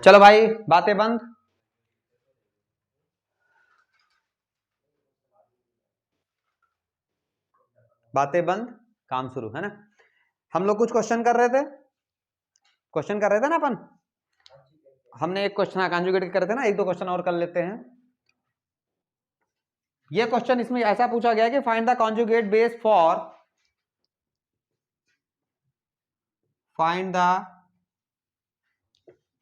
चलो भाई बातें बंद। बातें बंद, काम शुरू, है ना। हम लोग कुछ क्वेश्चन कर रहे थे, क्वेश्चन कर रहे थे ना अपन। हमने एक क्वेश्चन कॉन्जुगेट कर रहे थे ना, एक दो क्वेश्चन और कर लेते हैं। ये क्वेश्चन इसमें ऐसा पूछा गया कि find the conjugate base for, find the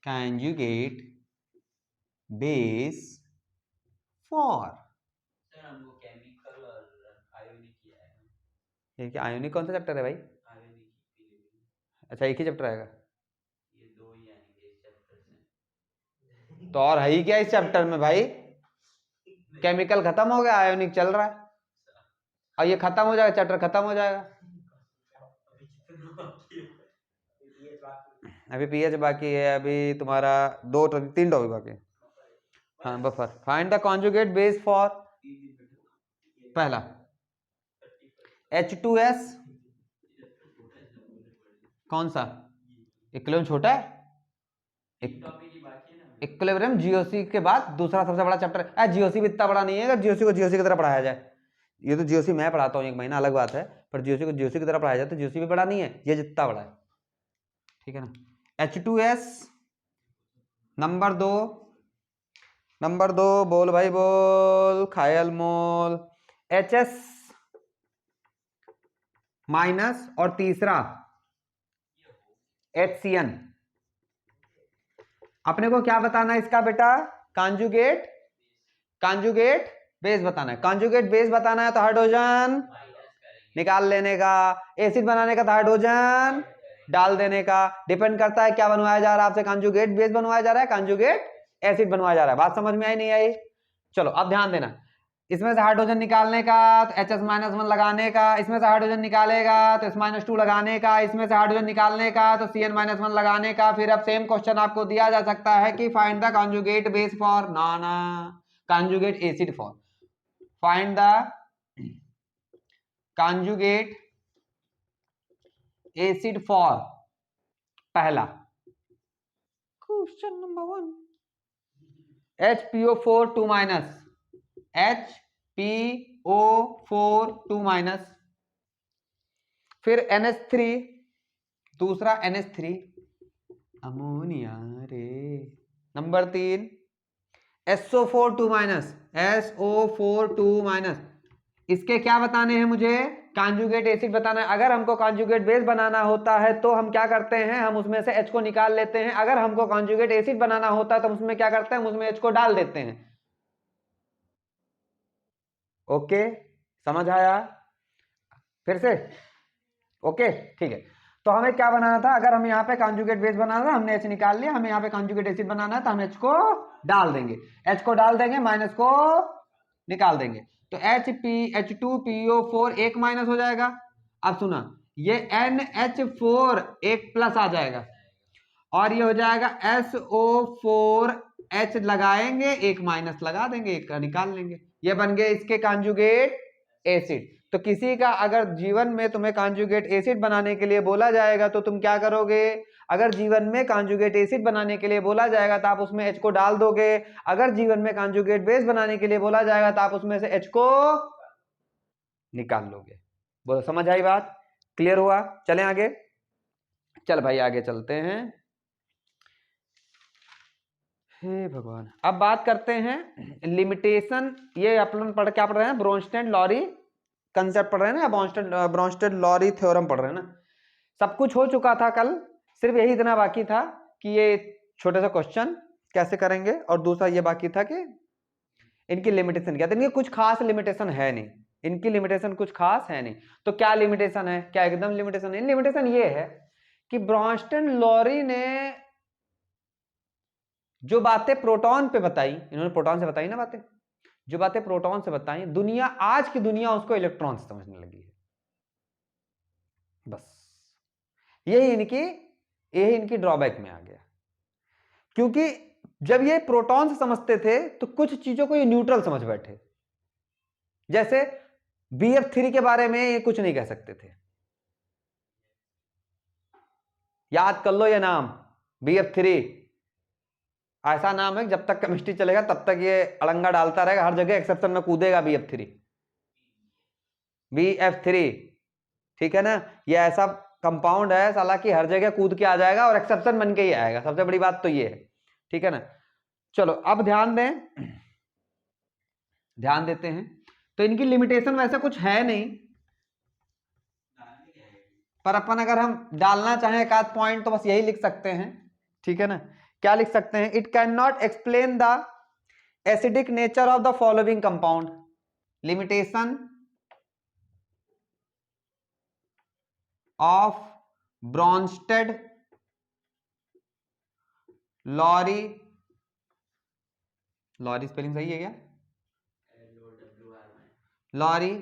conjugate base for, हमको केमिकल और आयोनिक किया है। ये क्या आयोनिक कौन सा चैप्टर है भाई? अच्छा एक ही चैप्टर आएगा, ये दो ही आएंगे इस चैप्टर से। तो और है ही क्या इस चैप्टर में भाई? केमिकल खत्म हो गया, आयोनिक चल रहा है, और ये खत्म हो जाएगा, चैप्टर खत्म हो जाएगा। अभी पीएच बाकी है, अभी तुम्हारा 3 टॉपिक बाकी है। हाँ buffer, find the conjugate base for, पहला H2S, कौन सा इक्विलिब्रियम छोटा है? इक्विलिब्रियम जीओसी के बाद दूसरा सबसे बड़ा चैप्टर है। जीओसी भी इतना बड़ा नहीं है, अगर जीओसी को जीओसी की तरह पढ़ाया जाए। ये तो जीओसी मैं पढ़ाता हूँ 1 महीना, अलग बात है, पर जीओसी को जीओसी की तरह पढ़ाया जाए तो जीओसी भी बड़ा नहीं है, ये जितना बड़ा है, ठीक है ना। H2S नंबर 2, नंबर 2 बोल भाई बोल, खायल मोल HS माइनस, और तीसरा HCN। अपने को क्या बताना है इसका बेटा? कॉन्जुगेट, कॉन्जुगेट बेस बताना है। कॉन्जुगेट बेस बताना है तो हाइड्रोजन निकाल लेने का, एसिड बनाने का तो हाइड्रोजन डाल देने का। डिपेंड करता है क्या बनवाया जा रहा है आपसे, कॉन्जुगेट बेस बनवाया जा रहा है, कॉन्जुगेट एसिड बनवाया जा रहा है। बात समझ में आई नहीं आई? चलो अब ध्यान देना, इसमें से हाइड्रोजन निकालने का तो HS-1 लगाने का, इसमें से हाइड्रोजन निकालेगा तो S-2 लगाने का, इसमें से हाइड्रोजन निकालने का तो CN-1 लगाने का। फिर अब सेम क्वेश्चन आपको दिया जा सकता है कि find the conjugate base for, ना conjugate acid for, find the conjugate acid for, पहला question number 1, HPO4 2 minus, HPO4 2 minus, फिर NH3, दूसरा NH3 अमोनिया रे, number 3 SO4 2 minus, SO4 2 minus. इसके क्या बताने हैं मुझे? कॉन्जुगेट एसिड बताना है। अगर हमको कॉन्जुगेट बेस बनाना होता है तो हम क्या करते हैं, हम उसमें से H को निकाल लेते हैं। अगर हमको कॉन्जुगेट एसिड बनाना होता है तो उसमें क्या करते हैं, हम उसमें H को डाल देते हैं। ओके समझ आया? फिर से ओके ठीक है। तो हमें क्या बनाना था, अगर हम यहाँ पे कॉन्जुगेट बेस बनाना था, हमने H निकाल लिया, हमें यहाँ पे कॉन्जुगेट एसिड बनाना है तो हम H को डाल देंगे, H को डाल देंगे, माइनस को निकाल देंगे, तो H2PO4 1 माइनस हो जाएगा। अब सुना, ये NH4 1 प्लस आ जाएगा, और ये हो जाएगा SO4H लगाएंगे, 1 माइनस लगा देंगे, 1 का निकाल लेंगे, ये बन गए इसके कॉन्जुगेट एसिड। तो किसी का अगर जीवन में तुम्हें कॉन्जुगेट एसिड बनाने के लिए बोला जाएगा तो तुम क्या करोगे? अगर जीवन में कॉन्जुगेट एसिड बनाने के लिए बोला जाएगा तो आप उसमें H को डाल दोगे। अगर जीवन में कॉन्जुगेट बेस बनाने के लिए बोला जाएगा तो आप उसमें से H को निकाल लोगे। बोलो समझ आई बात? क्लियर हुआ? चलें आगे, चल भाई आगे चलते हैं। हे भगवान, अब बात करते हैं लिमिटेशन। ये अपन क्या पढ़ रहे हैं? ब्रोंस्टेड लॉरी कंसेप्ट पढ़ रहे हैं ना, ब्रोंस्टेड लॉरी थ्योरम पढ़ रहे हैं ना। सब कुछ हो चुका था कल, सिर्फ यही इतना बाकी था कि ये छोटे सा क्वेश्चन कैसे करेंगे, और दूसरा ये बाकी था कि इनकी लिमिटेशन क्या था। इनकी कुछ खास लिमिटेशन है नहीं, इनकी लिमिटेशन कुछ खास है नहीं। तो क्या लिमिटेशन है? क्या एकदम लिमिटेशन है? लिमिटेशन ये है कि ब्रोंस्टेड लॉरी ने जो बातें प्रोटॉन पे बताई, इन्होंने प्रोटॉन से बताई ना बातें, जो बातें प्रोटॉन से बताई, दुनिया आज की दुनिया उसको इलेक्ट्रॉन से समझने लगी है। बस यही इनकी ड्रॉबैक में आ गया, क्योंकि जब ये प्रोटॉन से समझते थे तो कुछ चीजों को ये न्यूट्रल समझ बैठे। जैसे BF3 के बारे में ये कुछ नहीं कह सकते थे, याद कर लो ये नाम, BF3 ऐसा नाम है जब तक केमिस्ट्री चलेगा तब तक ये अड़ंगा डालता रहेगा, हर जगह एक्सेप्शन में कूदेगा BF3, ठीक है ना। ये ऐसा कंपाउंड है साला कि हर जगह कूद के आ जाएगा और एक्सेप्शन बन के ही आएगा, सबसे बड़ी बात तो ये है, ठीक है ना। चलो अब ध्यान दें, ध्यान देते हैं। तो इनकी लिमिटेशन वैसे कुछ है नहीं, पर अपन अगर हम डालना चाहें एक आध पॉइंट तो बस यही लिख सकते हैं, ठीक है ना। क्या लिख सकते हैं? It can not explain the acidic nature of the following compound. Limitation of Bronsted Lowry, Lowry spelling सही है क्या? लॉरी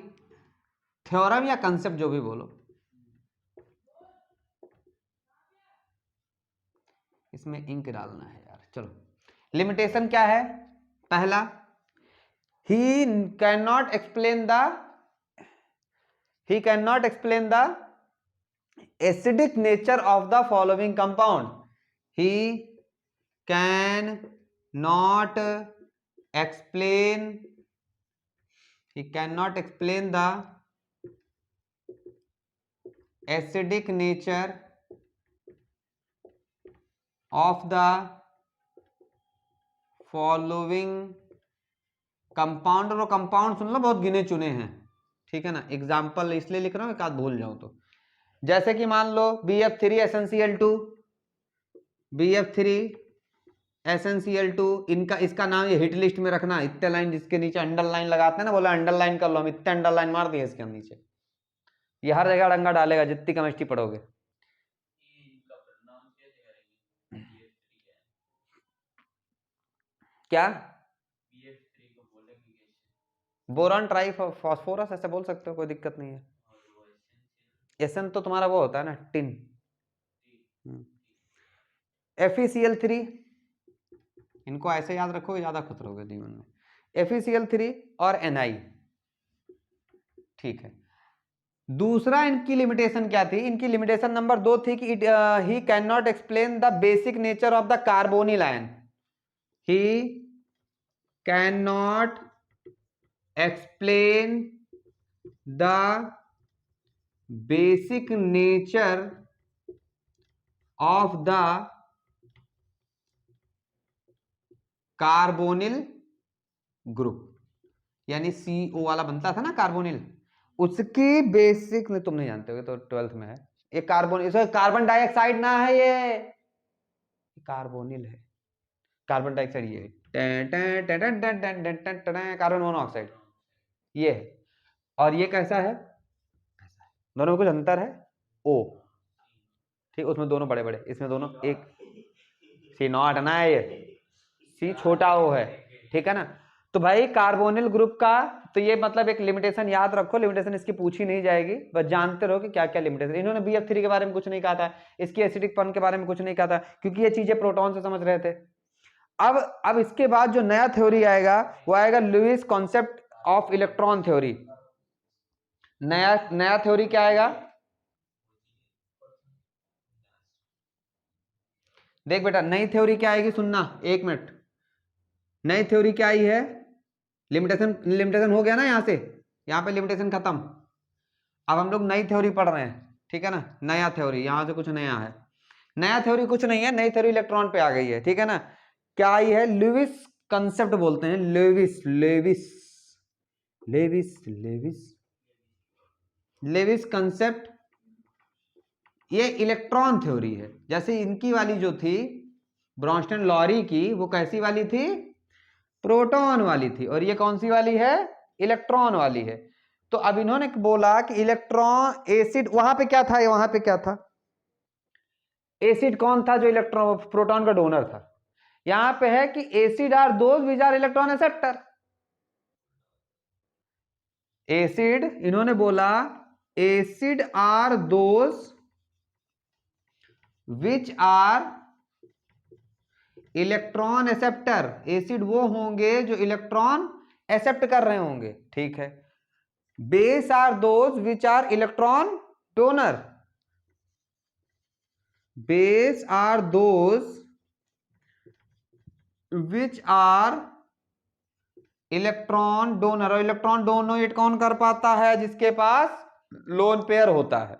थ्योरम या कंसेप्ट जो भी बोलो, इसमें इंक डालना है यार। चलो लिमिटेशन क्या है? पहला, he cannot explain the acidic nature of the following compound. He cannot explain the acidic nature of the following compound. और कंपाउंड सुन लो, बहुत गिने चुने हैं, ठीक है ना। एग्जाम्पल इसलिए लिख रहा हूं एक आध भूल जाऊं तो, जैसे कि मान लो BF3 SnCl2, BF3 SnCl2, इनका इसका नाम ये हिट लिस्ट में रखना। इतने लाइन जिसके नीचे अंडरलाइन लगाते हैं ना, बोला अंडरलाइन कर लो, हम इतने अंडरलाइन मार दिए इसके नीचे। ये हर जगह डंगा डालेगा जितनी केमिस्ट्री पढ़ोगे। क्या? बोरॉन ट्राई फास्फोरस ऐसे बोल सकते हो, कोई दिक्कत नहीं है। एसन तो तुम्हारा वो होता है ना, टिन। FeCl3, इनको ऐसे याद रखोगे ज्यादा खुश रहोगे जीवन में। FeCl3 और Ni, ठीक है। दूसरा इनकी लिमिटेशन क्या थी? इनकी लिमिटेशन नंबर 2 थी कि he can not explain the basic nature of the carbonyl ion. He can not explain the basic nature of the carbonyl group, यानी CO वाला बनता था ना कार्बोनिल, उसकी बेसिक में तुम नहीं जानते हो तो 12th में है। ये कार्बन, इसमें कार्बन डाइऑक्साइड ना है, ये कार्बोनिल है। कार्बन डाइऑक्साइड ये कार्बन मोनोऑक्साइड ये है। और ये कैसा है? दोनों में कुछ अंतर है, O, ठीक। उसमें दोनों बड़े बड़े, इसमें दोनों एक C0 ना है, ये C छोटा O है, ठीक है ना। तो भाई कार्बोनिल ग्रुप का तो ये मतलब एक लिमिटेशन याद रखो, लिमिटेशन इसकी पूछी नहीं जाएगी, बस जानते रहो कि क्या क्या लिमिटेशन। इन्होंने BF3 के बारे में कुछ नहीं कहा था, इसकी एसिडिकपन के बारे में कुछ नहीं कहा था, क्योंकि ये चीजें प्रोटॉन से समझ रहे थे। अब इसके बाद जो नया थ्योरी आएगा वो आएगा Lewis concept of electron theory. नया थ्योरी क्या आएगा? देख बेटा, नई थ्योरी क्या आएगी, सुनना एक मिनट। नई थ्योरी क्या आई है? लिमिटेशन हो गया ना, यहां से यहां पे लिमिटेशन खत्म। अब हम लोग नई थ्योरी पढ़ रहे हैं, ठीक है ना। नया थ्योरी, यहां से कुछ नया है। नया थ्योरी कुछ नहीं है, नई थ्योरी इलेक्ट्रॉन पे आ गई है, ठीक है ना। क्या आई है? लुईस कंसेप्ट बोलते हैं, Lewis Lewis Lewis Lewis Lewis concept. ये इलेक्ट्रॉन थ्योरी है। जैसे इनकी वाली जो थी ब्रॉन्स्टन लॉरी की, वो कैसी वाली थी? प्रोटॉन वाली थी। और ये कौन सी वाली है? इलेक्ट्रॉन वाली है। तो अब इन्होंने बोला कि इलेक्ट्रॉन एसिड, वहां पे क्या था, वहां पे क्या था? एसिड कौन था जो इलेक्ट्रॉन प्रोटॉन का डोनर था? यहां पे है कि acid are those which are electron acceptor. Acid, इन्होंने बोला acid are those which are electron acceptor. Acid वो होंगे जो इलेक्ट्रॉन एक्सेप्ट कर रहे होंगे, ठीक है। Base are those which are electron donor. Base are those which are electron donor, और इलेक्ट्रॉन डोनेट कौन कर पाता है? जिसके पास लोन पेयर होता है।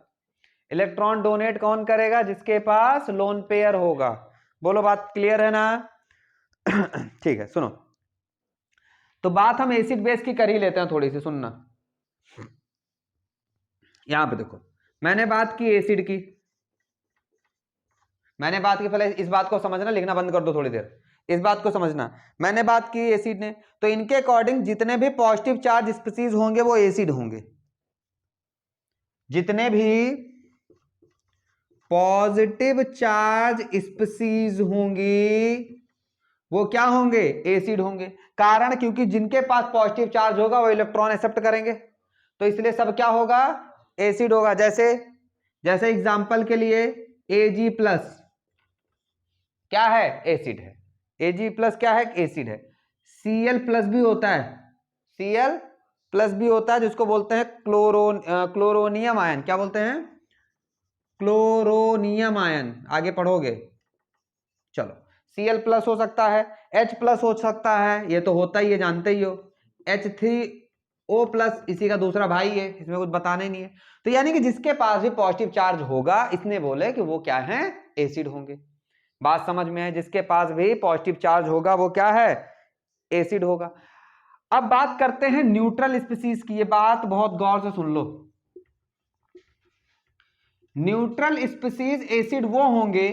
इलेक्ट्रॉन डोनेट कौन करेगा? जिसके पास लोन पेयर होगा। बोलो बात क्लियर है ना? ठीक है, सुनो, तो बात हम एसिड बेस की कर ही लेते हैं, थोड़ी सी सुनना। यहां पे देखो, मैंने बात की एसिड की, मैंने बात की, पहले इस बात को समझना, लिखना बंद कर दो थोड़ी देर, इस बात को समझना। मैंने बात की एसिड ने, तो इनके अकॉर्डिंग जितने भी पॉजिटिव चार्ज स्पीसीज होंगे वो एसिड होंगे। जितने भी पॉजिटिव चार्ज स्पीसीज होंगी वो क्या होंगे? एसिड होंगे। कारण क्योंकि जिनके पास पॉजिटिव चार्ज होगा वो इलेक्ट्रॉन एक्सेप्ट करेंगे, तो इसलिए सब क्या होगा? एसिड होगा। जैसे जैसे एग्जांपल के लिए Ag प्लस क्या है? एसिड है। Ag प्लस क्या है? एसिड है। Cl प्लस भी होता है, Cl प्लस भी होता है, जिसको बोलते हैं क्लोरोनियम आयन। क्या बोलते हैं? Chloronium ion. आगे पढ़ोगे, चलो। Cl प्लस हो सकता है, H प्लस हो सकता है, ये तो होता ही है, जानते ही हो। H3O प्लस इसी का दूसरा भाई है, इसमें कुछ बताने नहीं है। तो यानी कि जिसके पास भी पॉजिटिव चार्ज होगा, इसने बोले कि वो क्या है? एसिड होंगे। बात समझ में है? जिसके पास भी पॉजिटिव चार्ज होगा वो क्या है? एसिड होगा। अब बात करते हैं न्यूट्रल स्पीसीज की। ये बात बहुत गौर से सुन लो। न्यूट्रल स्पीसीज एसिड वो होंगे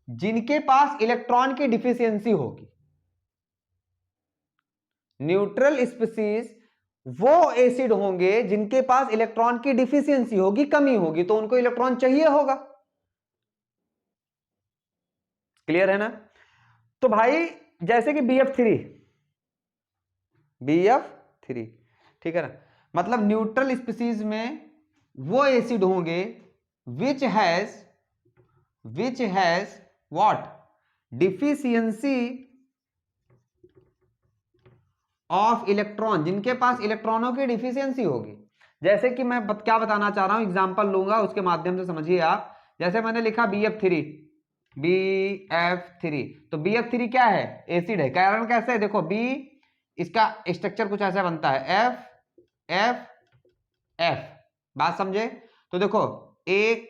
जिनके पास इलेक्ट्रॉन की डिफिशियंसी होगी। न्यूट्रल स्पीसीज वो एसिड होंगे जिनके पास इलेक्ट्रॉन की डिफिशियंसी होगी, कमी होगी, तो उनको इलेक्ट्रॉन चाहिए होगा। क्लियर है ना? तो भाई जैसे कि BF3, ठीक है ना? मतलब न्यूट्रल स्पीसीज में वो एसिड होंगे which has what? Deficiency of electron, जिनके पास इलेक्ट्रॉनों की डिफिशियंसी होगी। जैसे कि मैं क्या बताना चाह रहा हूं, एग्जांपल लूंगा, उसके माध्यम से समझिए आप। जैसे मैंने लिखा BF3, तो BF3 क्या है? एसिड है। कारण कैसे है? देखो, B इसका स्ट्रक्चर कुछ ऐसा बनता है, F बात समझे? तो देखो, एक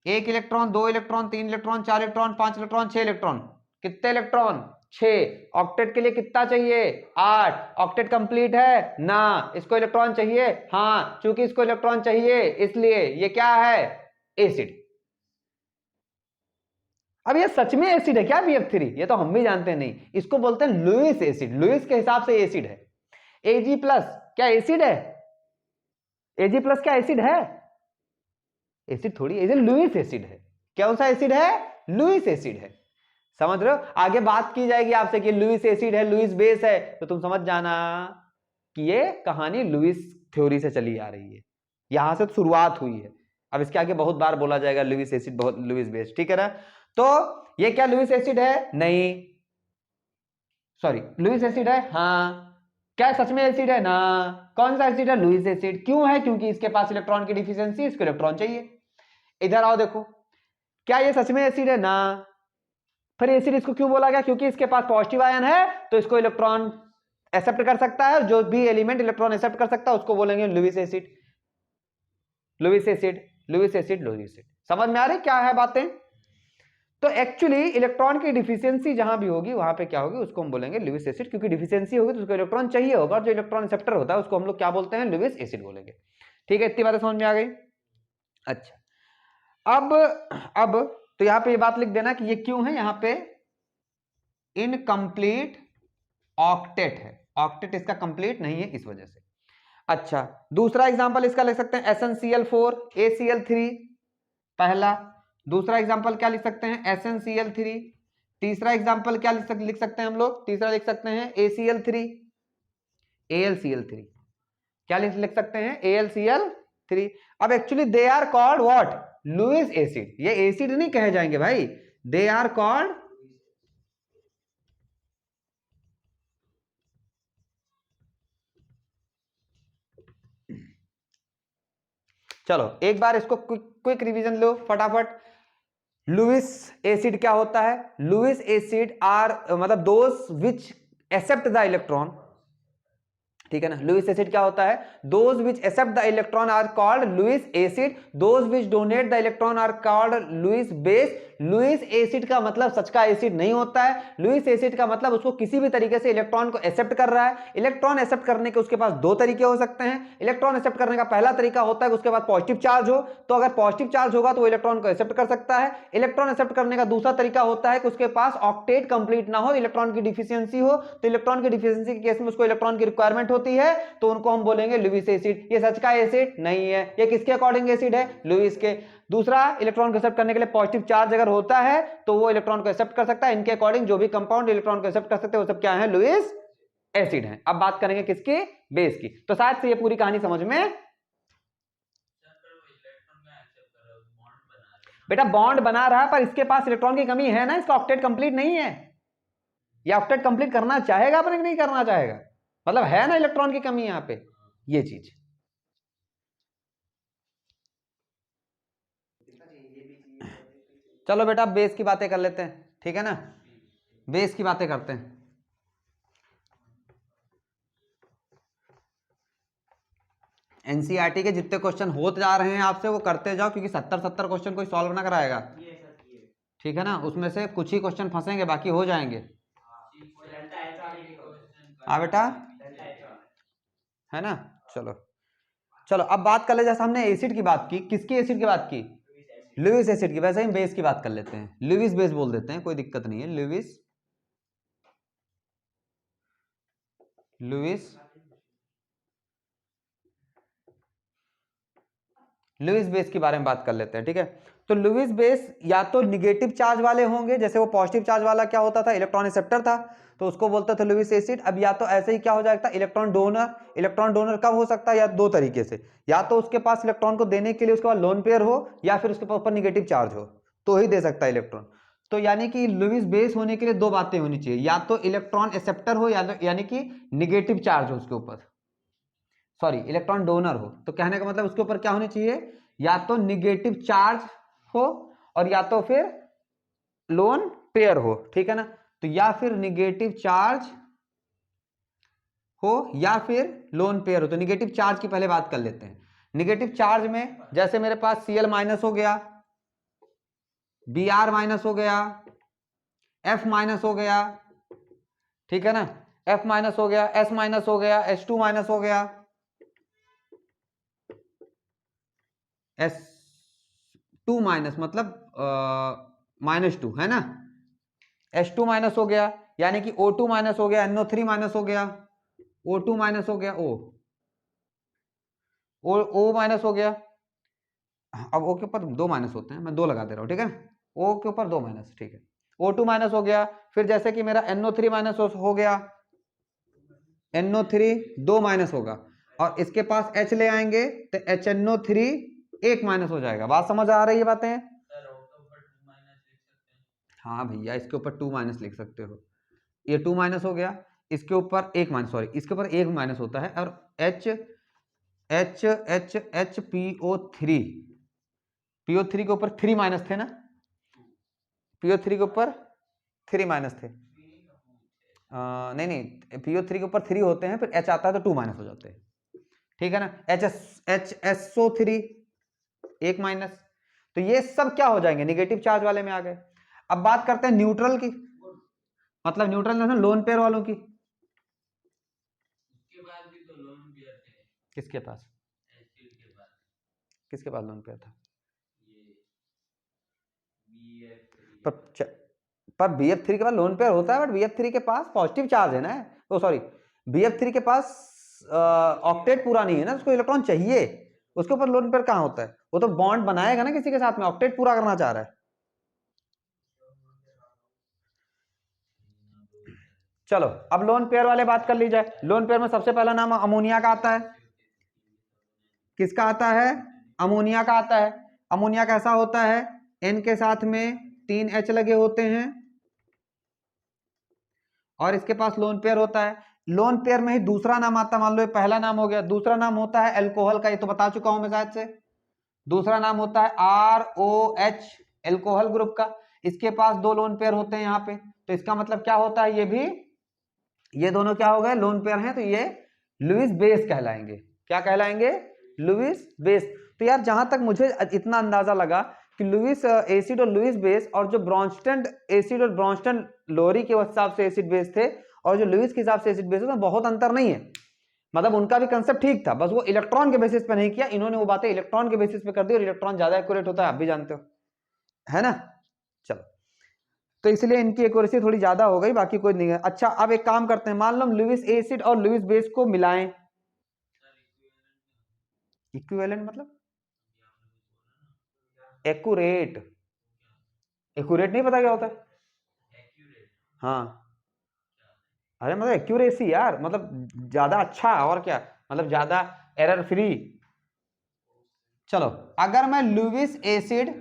electron, 2 electron, 3 electron, 4 electron, 5 electron, 6 electron. कितने इलेक्ट्रॉन? 6। ऑक्टेट के लिए कितना चाहिए? 8। ऑक्टेट कंप्लीट है ना? इसको इलेक्ट्रॉन चाहिए? हाँ, चूंकि इसको इलेक्ट्रॉन चाहिए इसलिए ये क्या है? एसिड। अब ये सच में एसिड है क्या BF3? ये तो हम भी जानते नहीं, इसको बोलते हैं लुईस एसिड। लुईस के हिसाब से एसिड है। Ag प्लस क्या एसिड है? Ag प्लस क्या एसिड है? एसिड थोड़ी, एसिड लुईस एसिड है। कौन सा एसिड है? लुईस एसिड है। समझ रहे हो? आगे बात की जाएगी आपसे कि लुईस एसिड है, लुईस बेस है, तो तुम समझ जाना कि ये कहानी लुईस थ्योरी से चली आ रही है, यहां से तो शुरुआत हुई है। अब इसके आगे बहुत बार बोला जाएगा लुईस एसिड, बहुत लुईस बेस, ठीक है ना? तो ये क्या लुईस एसिड है? नहीं, सॉरी, लुईस एसिड है। हाँ, क्या सच में एसिड है? ना। कौन सा एसिड है? Lewis acid. क्यों है? क्योंकि इसके पास इलेक्ट्रॉन की डिफिशियंसी, इसको इलेक्ट्रॉन चाहिए। इधर आओ, देखो, क्या ये सच में एसिड है? ना। फिर एसिड इसको क्यों बोला गया? क्योंकि इसके पास पॉजिटिव आयन है, तो इसको इलेक्ट्रॉन एक्सेप्ट कर सकता है, जो भी एलिमेंट इलेक्ट्रॉन एक्सेप्ट कर सकता है उसको बोलेंगे Lewis acid. Lewis acid, Lewis acid, Lewis acid. समझ में आ रही क्या है बातें? तो एक्चुअली इलेक्ट्रॉन की डिफिशियंसी जहां भी होगी वहां पे क्या होगी? उसको हम बोलेंगे लुईस एसिड, क्योंकि डिफिशियंसी होगी तो उसको इलेक्ट्रॉन चाहिए होगा, और जो इलेक्ट्रॉन एक्सेप्टर होता है उसको हम लोग क्या बोलते हैं? लुईस एसिड बोलेंगे। ठीक है, इतनी बातें समझ में आ गई? अच्छा, अब तो यहां पे ये बात लिख देना कि ये क्यों है यहां पे इनकम्प्लीट ऑक्टेट है। ऑक्टेट इसका कंप्लीट नहीं है इस वजह से। अच्छा, दूसरा एग्जांपल इसका लिख सकते हैं SnCl4 ACl3, पहला। दूसरा एग्जांपल क्या लिख सकते हैं? SnCl3। तीसरा एग्जांपल क्या लिख सकते हैं हम लोग? तीसरा लिख सकते हैं ACl3 AlCl3। क्या लिख सकते हैं? AlCl3। अब actually they are called what? Lewis acid. ये एसिड नहीं कहे जाएंगे भाई, दे आर कॉल्ड चलो एक बार इसको क्विक रिवीजन लो फटाफट। लुईस एसिड क्या होता है? लुईस एसिड आर मतलब those which accept the electron, ठीक है ना। लुईस एसिड क्या होता है? Those which accept the electron are called Lewis acid, those which donate the electron are called Lewis base. Lewis acid का मतलब सच का एसिड नहीं होता है। लुईस एसिड का मतलब उसको किसी भी तरीके से इलेक्ट्रॉन को एक्सेप्ट कर रहा है। इलेक्ट्रॉन एक्सेप्ट करने के उसके पास दो तरीके हो सकते हैं। इलेक्ट्रॉन एक्सेप्ट करने का पहला तरीका होता है कि उसके पास पॉजिटिव चार्ज हो, तो अगर पॉजिटिव चार्ज होगा तो वो इलेक्ट्रॉन को एक्सेप्ट कर सकता है। इलेक्ट्रॉन एक्सेप्ट करने का दूसरा तरीका होता है कि उसके पास ऑक्टेट कंप्लीट ना हो, इलेक्ट्रॉन की डिफिशियंसी हो, तो इलेक्ट्रॉन की डिफिशियंसी के केस में उसको इलेक्ट्रॉन की रिक्वायरमेंट होती है, तो उनको हम बोलेंगे लुईस एसिड। ये सच का एसिड नहीं है, ये किसके अकॉर्डिंग एसिड है? लुईस के। दूसरा, इलेक्ट्रॉन को एक्सेप्ट करने के लिए पॉजिटिव चार्ज अगर होता है तो वो इलेक्ट्रॉन को एक्सेप्ट कर सकता है। इनके अकॉर्डिंग जो भी कंपाउंड इलेक्ट्रॉन को एक्सेप्ट कर सकते हैं वो सब क्या है? लुईस एसिड है। अब बात करेंगे किसकी? बेस की। तो शायद से ये पूरी कहानी समझ में। बेटा बॉन्ड बना रहा है पर इसके पास इलेक्ट्रॉन की कमी है ना, इसका ऑक्टेट कंप्लीट नहीं है। या ऑक्टेट कंप्लीट करना चाहेगा पर नहीं करना चाहेगा, मतलब है ना इलेक्ट्रॉन की कमी यहां पे, ये चीज। चलो बेटा बेस की बातें कर लेते हैं, ठीक है ना। बेस की बातें करते हैं। एनसीईआरटी के जितने क्वेश्चन होते जा रहे हैं आपसे वो करते जाओ, क्योंकि 70 क्वेश्चन कोई सॉल्व ना कराएगा, ठीक है ना। उसमें से कुछ ही क्वेश्चन फंसेंगे, बाकी हो जाएंगे। हाँ बेटा, है ना। चलो चलो अब बात कर ले, जैसे हमने एसिड की बात की, किसकी एसिड की बात की? लुईस एसिड की। वैसे ही बेस की बात कर लेते हैं, लुईस बेस बोल देते हैं, कोई दिक्कत नहीं है। लुईस लुईस लुईस बेस के बारे में बात कर लेते हैं, ठीक है। तो लुईस बेस या तो निगेटिव चार्ज वाले होंगे, जैसे वो पॉजिटिव चार्ज वाला क्या होता था? इलेक्ट्रॉन एक्सेप्टर था, तो उसको बोलते थे लुईस एसिड। अब या तो ऐसे ही क्या हो जाएगा? Electron donor. इलेक्ट्रॉन डोनर कब हो सकता है? या दो तरीके से, या तो उसके पास इलेक्ट्रॉन को देने के लिए उसके पास लोन पेयर हो, या फिर उसके ऊपर निगेटिव चार्ज हो, तो ही दे सकता है इलेक्ट्रॉन। तो यानी कि लुईस बेस होने के लिए दो बातें होनी चाहिए, या तो इलेक्ट्रॉन एक्सेप्टर हो, या यानी कि निगेटिव चार्ज हो उसके ऊपर, सॉरी इलेक्ट्रॉन डोनर हो। तो कहने का मतलब उसके ऊपर क्या होनी चाहिए? या तो निगेटिव चार्ज हो, और या तो फिर लोन पेयर हो, ठीक है ना। तो या फिर निगेटिव चार्ज हो या फिर लोन पेयर हो। तो निगेटिव चार्ज की पहले बात कर लेते हैं। निगेटिव चार्ज में जैसे मेरे पास Cl माइनस हो गया, Br माइनस हो गया, F माइनस हो गया, ठीक है ना। F माइनस हो गया, S माइनस हो गया, H2 माइनस हो गया, S2 माइनस मतलब -2 है ना। H2 माइनस हो गया, यानी कि O2 माइनस हो गया, NO3 माइनस हो गया, O2 माइनस हो गया, O माइनस हो गया। अब O के ऊपर दो माइनस होते हैं, मैं दो लगा दे रहा हूं, ठीक है। O के ऊपर दो माइनस, ठीक है। O2 माइनस हो गया, फिर जैसे कि मेरा NO3 माइनस हो गया, NO3 दो माइनस होगा, और इसके पास H ले आएंगे तो HNO3 एक माइनस हो जाएगा। बात समझ आ रही है बातें? हाँ भैया, इसके ऊपर 2 माइनस लिख सकते हो, ये 2 माइनस हो गया, इसके ऊपर एक माइनस, सॉरी इसके ऊपर एक माइनस होता है, और PO3 के ऊपर 3 माइनस थे ना, PO3 के ऊपर 3 माइनस थे। नहीं नहीं, PO3 के ऊपर 3 होते हैं, फिर H आता है तो 2 माइनस हो जाते हैं, ठीक है ना। HSO3 एक माइनस। तो ये सब क्या हो जाएंगे? निगेटिव चार्ज वाले में आ गए। अब बात करते हैं न्यूट्रल की, मतलब न्यूट्रल में लोन पेयर वालों की। किसके पास? किसके पास लोन पेयर था? पर BF3 के पास लोन पेयर होता है, बट BF3 के पास पॉजिटिव चार्ज है ना। तो सॉरी, BF3 के पास ऑक्टेट पूरा नहीं है ना, उसको इलेक्ट्रॉन चाहिए, उसके ऊपर लोन पेयर कहां होता है? वो तो बॉन्ड बनाएगा ना किसी के साथ में, ऑक्टेट पूरा करना चाह रहा है। चलो अब लोन पेयर वाले बात कर ली जाए। लोन पेयर में सबसे पहला नाम अमोनिया का आता है। किसका आता है? अमोनिया का आता है। अमोनिया कैसा होता है? N के साथ में 3 H लगे होते हैं, और इसके पास लोन पेयर होता है। लोन पेयर में ही दूसरा नाम आता है, मान लो ये पहला नाम हो गया, दूसरा नाम होता है अल्कोहल का, ये तो बता चुका हूं मैं शायद से। दूसरा नाम होता है ROH, एल्कोहल ग्रुप का। इसके पास 2 लोन पेयर होते हैं यहाँ पे, तो इसका मतलब क्या होता है, ये दोनों क्या हो गए, लोन पेयर हैं, तो ये लुईस बेस कहलाएंगे। क्या कहलाएंगे, लुईस बेस। तो यार जहां तक मुझे इतना अंदाजा लगा कि लुईस एसिड और लुईस बेस, और जो ब्रॉन्स्टन एसिड और ब्रॉन्स्टन लोरी के हिसाब से एसिड बेस थे, और जो लुईस के हिसाब से एसिड बेस थे, तो बहुत अंतर नहीं है। मतलब उनका भी कंसेप्ट ठीक था, बस वो इलेक्ट्रॉन के बेसिस पे नहीं किया, इन्होंने वो बातें इलेक्ट्रॉन के बेसिस पे कर दी, और इलेक्ट्रॉन ज्यादा एक्यूरेट होता है, आप भी जानते हो, है ना। चलो, तो इसलिए इनकी एक्यूरेसी थोड़ी ज्यादा हो गई, बाकी कोई नहीं है। अच्छा, अब एक काम करते हैं, मान लो हम लुईस एसिड और लुईस बेस को मिलाएं। इक्विवेलेंट मतलब एक्यूरेट, एक्यूरेट नहीं पता क्या होता है, हाँ, अरे मतलब एक्यूरेसी यार, मतलब ज्यादा अच्छा, और क्या, मतलब ज्यादा एरर फ्री। चलो, अगर मैं लुईस एसिड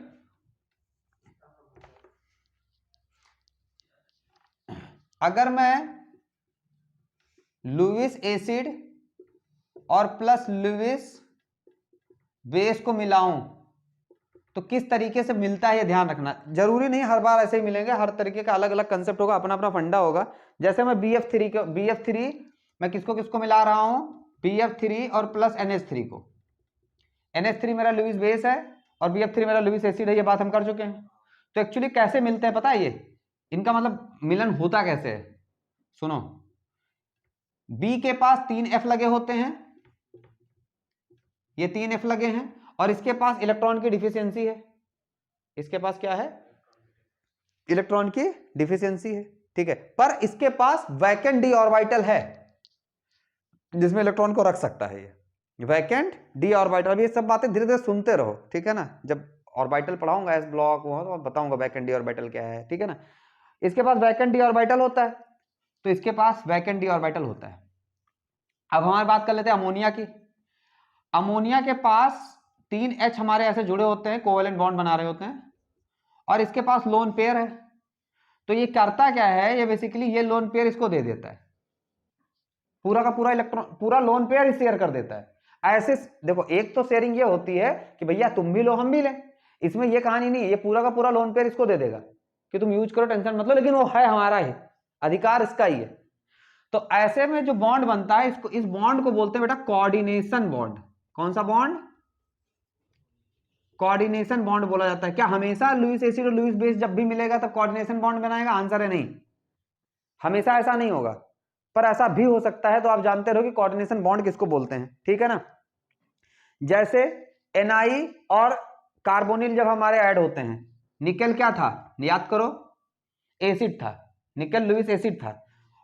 लुईस एसिड और प्लस लुईस बेस को मिलाऊं, तो किस तरीके से मिलता है ये ध्यान रखना। जरूरी नहीं हर बार ऐसे ही मिलेंगे, हर तरीके का अलग अलग कंसेप्ट होगा, अपना अपना फंडा होगा। जैसे मैं BF3 मैं किसको किसको मिला रहा हूं, BF3 और प्लस NH3 को। NH3 मेरा लुईस बेस है और BF3 मेरा लुईस एसिड है, ये बात हम कर चुके हैं। तो एक्चुअली कैसे मिलते हैं पता है, ये इनका मतलब मिलन होता कैसे है, सुनो। B के पास 3F लगे होते हैं, ये 3F लगे हैं, और इसके पास इलेक्ट्रॉन की डिफिशियंसी है। इसके पास क्या है, इलेक्ट्रॉन की डिफिशियंसी है, ठीक है। पर इसके पास वैकेंट डी ऑर्बिटल है, जिसमें इलेक्ट्रॉन को रख सकता है, ये वैकेंट डी ऑर्बिटल। अभी ये सब बातें धीरे धीरे सुनते रहो, ठीक है ना। जब ऑर्बिटल पढ़ाऊंगा एस ब्लॉक वो तो बताऊंगा वैकेंट डी ऑर्बिटल क्या है, ठीक है ना। इसके पास वैकेंट डी ऑर्बिटल होता है, तो इसके पास वैकेंट डी ऑर्बिटल होता है। अब हमारी बात कर लेते हैं अमोनिया की। अमोनिया के पास 3H हमारे ऐसे जुड़े होते हैं, कोवेलेंट बॉन्ड बना रहे होते हैं, और इसके पास लोन पेयर है। तो ये करता क्या है, ये बेसिकली ये लोन पेयर इसको दे देता है, पूरा का पूरा इलेक्ट्रॉन, पूरा लोन पेयर शेयर कर देता है। ऐसे देखो, एक तो शेयरिंग ये होती है कि भैया तुम भी लो हम भी लें, इसमें ये कहानी नहीं है, ये पूरा का पूरा लोन पेयर इसको दे देगा कि तुम यूज करो, टेंशन मत लो, लेकिन वो है हमारा ही, अधिकार इसका ही है। तो ऐसे में जो बॉन्ड बनता है, इसको, इस बॉन्ड को बोलते हैं बेटा कोऑर्डिनेशन बॉन्ड। कौन सा बॉन्ड, कोऑर्डिनेशन बॉन्ड बोला जाता है। क्या हमेशा लुईस एसिड और लुईस बेस जब भी मिलेगा तब कोऑर्डिनेशन बॉन्ड बनाएगा, आंसर है नहीं, हमेशा ऐसा नहीं होगा, पर ऐसा भी हो सकता है। तो आप जानते रहो कि कोऑर्डिनेशन बॉन्ड किसको बोलते हैं, ठीक है ना। जैसे Na और कार्बोनिल जब हमारे ऐड होते हैं, निकल क्या था, याद करो, एसिड था, निकल लुईस एसिड था,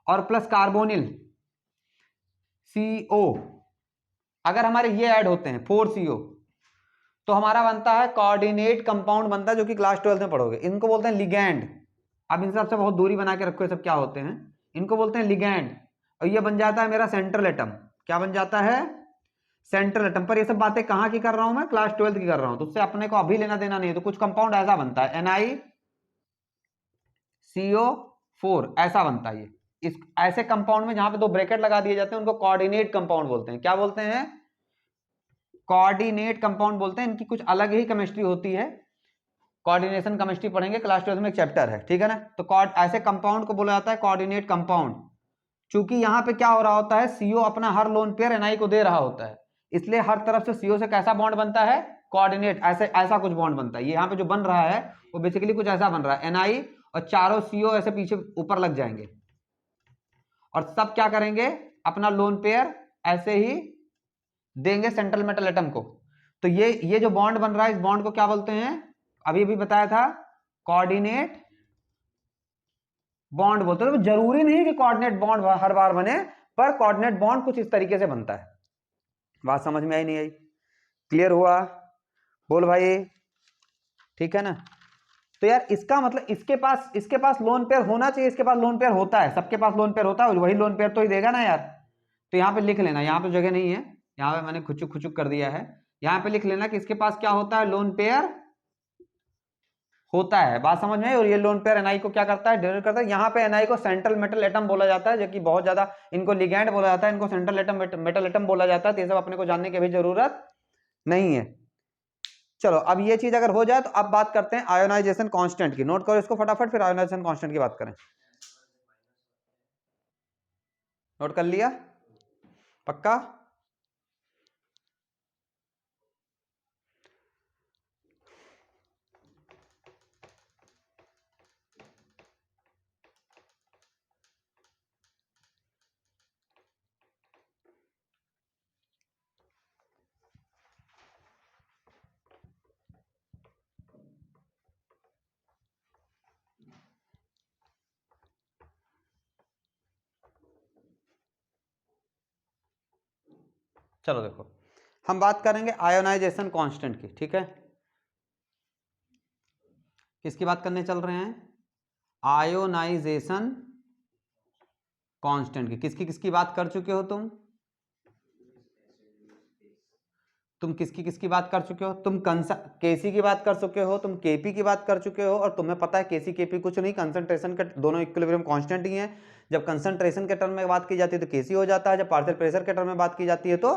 और प्लस कार्बोनिल CO, अगर हमारे ये ऐड होते हैं 4CO, तो हमारा बनता है कोऑर्डिनेट कंपाउंड बनता है, जो कि क्लास 12 में पढ़ोगे। इनको बोलते हैं लिगैंड। अब इन सबसे बहुत दूरी बना के रखो, ये सब क्या होते हैं, इनको बोलते हैं लिगैंड। और ये बन जाता है मेरा सेंट्रल एटम। क्या बन जाता है, सेंट्रल एटम। पर ये सब बातें कहाँ की कर रहा हूं मैं, क्लास 12 की कर रहा हूं, तो उससे अपने को अभी लेना देना नहीं है। तो कुछ कंपाउंड ऐसा बनता है, NiCO4 ऐसा बनता है। ये इस ऐसे कंपाउंड में जहां पे 2 ब्रैकेट लगा दिए जाते हैं, उनको कोऑर्डिनेट कंपाउंड बोलते हैं। क्या बोलते हैं, कोऑर्डिनेट कंपाउंड बोलते हैं। इनकी कुछ अलग ही केमिस्ट्री होती है, कोऑर्डिनेशन केमिस्ट्री पढ़ेंगे क्लास 12 में, एक चैप्टर है, ठीक है ना। तो ऐसे कंपाउंड को बोला जाता है कोऑर्डिनेट कंपाउंड। चूंकि यहां पे क्या हो रहा होता है, CO अपना हर लोन पेयर Na को दे रहा होता है, इसलिए हर तरफ से CO से कैसा बॉन्ड बनता है, कोऑर्डिनेट, ऐसे ऐसा कुछ बॉन्ड बनता है। ये यहाँ पे जो बन रहा है वो बेसिकली कुछ ऐसा बन रहा है, Na और चारों CO ऐसे पीछे ऊपर लग जाएंगे, और सब क्या करेंगे, अपना लोन पेयर ऐसे ही देंगे सेंट्रल मेटल एटम को। तो ये जो बॉन्ड बन रहा है, इस बॉन्ड को क्या बोलते हैं, अभी अभी बताया था, कोऑर्डिनेट बॉन्ड बोलते हैं। तो जरूरी नहीं कि कोऑर्डिनेट बॉन्ड हर बार बने, पर कोऑर्डिनेट बॉन्ड कुछ इस तरीके से बनता है। बात समझ में आई नहीं आई, क्लियर हुआ, बोल भाई, ठीक है ना। तो यार इसका मतलब इसके पास लोन पेयर होना चाहिए, इसके पास लोन पेयर होता है, सबके पास लोन पेयर होता है, वही लोन पेयर तो ही देगा ना यार। तो यहाँ पे लिख लेना, यहाँ पे जगह नहीं है, यहाँ पे मैंने खुचुक खुचुक कर दिया है, यहाँ पे लिख लेना कि इसके पास क्या होता है, लोन पेयर होता है। बात समझ में आई। और ये लोन पेयर Na को क्या करता है, डिनोट करता है। यहाँ पे Na को सेंट्रल मेटल एटम बोला जाता है, जो कि बहुत ज्यादा, इनको लिगैंड बोला जाता है, इनको सेंट्रल एटम मेटल एटम बोला जाता है। तो ये सब अपने को जानने की भी जरूरत नहीं है। चलो अब ये चीज अगर हो जाए तो अब बात करते हैं आयोनाइजेशन कांस्टेंट की। नोट करो इसको फटाफट, फिर आयोनाइजेशन कांस्टेंट की बात करें। नोट कर लिया? पक्का? चलो देखो, हम बात करेंगे आयोनाइजेशन कांस्टेंट की, ठीक है? किसकी बात करने चल रहे हैं? आयोनाइजेशन कांस्टेंट की। किसकी किसकी बात कर चुके हो तुम? तुम किसकी किसकी बात कर चुके हो? तुम केसी की बात कर चुके हो, तुम केपी की बात कर चुके हो, और तुम्हें पता है केसी केपी कुछ नहीं, कंसंट्रेशन के दोनों इक्विलिब्रियम कांस्टेंट ही हैं। जब कंसंट्रेशन के टर्म में बात की जाती है तो केसी हो जाता है, जब पार्शियल प्रेशर के टर्म में बात की जाती है तो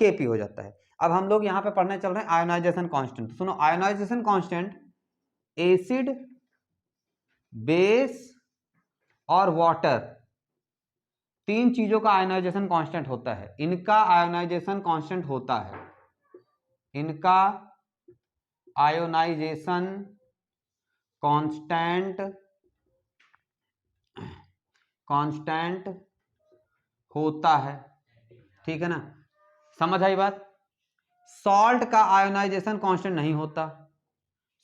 केपी हो जाता है। अब हम लोग यहाँ पे पढ़ने चल रहे हैं आयोनाइजेशन कांस्टेंट। सुनो, आयोनाइजेशन कांस्टेंट एसिड, बेस और वाटर, तीन चीजों का आयोनाइजेशन कांस्टेंट होता है। इनका आयोनाइजेशन कांस्टेंट होता है, इनका आयोनाइजेशन कांस्टेंट कांस्टेंट होता है, ठीक है ना? समझ आई बात? सॉल्ट का आयोनाइजेशन कांस्टेंट नहीं होता।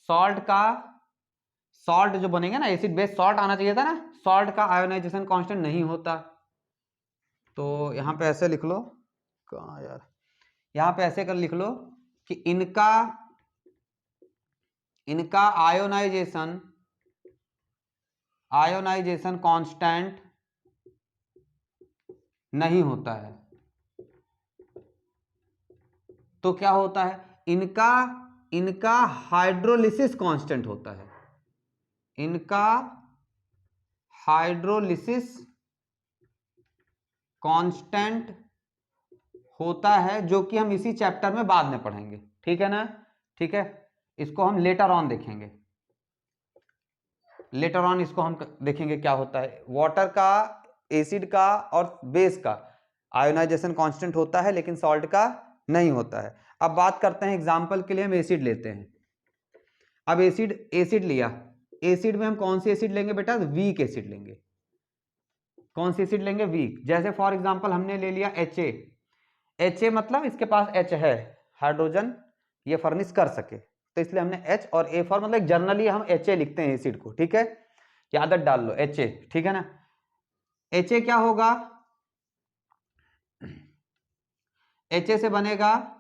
सॉल्ट जो बनेगा ना, एसिड बेस सॉल्ट आना चाहिए था ना, सॉल्ट का आयोनाइजेशन कांस्टेंट नहीं होता। तो यहां पे ऐसे लिख लो, कहाँ यार, यहां पे ऐसे कर लिख लो कि इनका आयोनाइजेशन कांस्टेंट नहीं होता है। तो क्या होता है? इनका हाइड्रोलिसिस कांस्टेंट होता है। इनका हाइड्रोलिसिस कांस्टेंट होता है, जो कि हम इसी चैप्टर में बाद में पढ़ेंगे, ठीक है ना? ठीक है, इसको हम लेटर ऑन देखेंगे, लेटर ऑन इसको हम देखेंगे क्या होता है। वाटर का, एसिड का और बेस का आयोनाइजेशन कांस्टेंट होता है, लेकिन सॉल्ट का नहीं होता है। अब बात करते हैं, एग्जांपल के लिए हम एसिड लेते हैं। अब एसिड लिया, एसिड में हम कौन सी एसिड लेंगे बेटा? वीक एसिड लेंगे। कौन सी एसिड लेंगे? वीक। जैसे फॉर एग्जांपल हमने ले लिया एच मतलब इसके पास एच है, हाइड्रोजन ये फर्निश कर सके, तो इसलिए हमने एच और ए फॉर, मतलब जनरली हम एच लिखते हैं एसिड को, ठीक है? ये आदत डाल लो, एच, ठीक है ना? एच क्या होगा? एच से बनेगा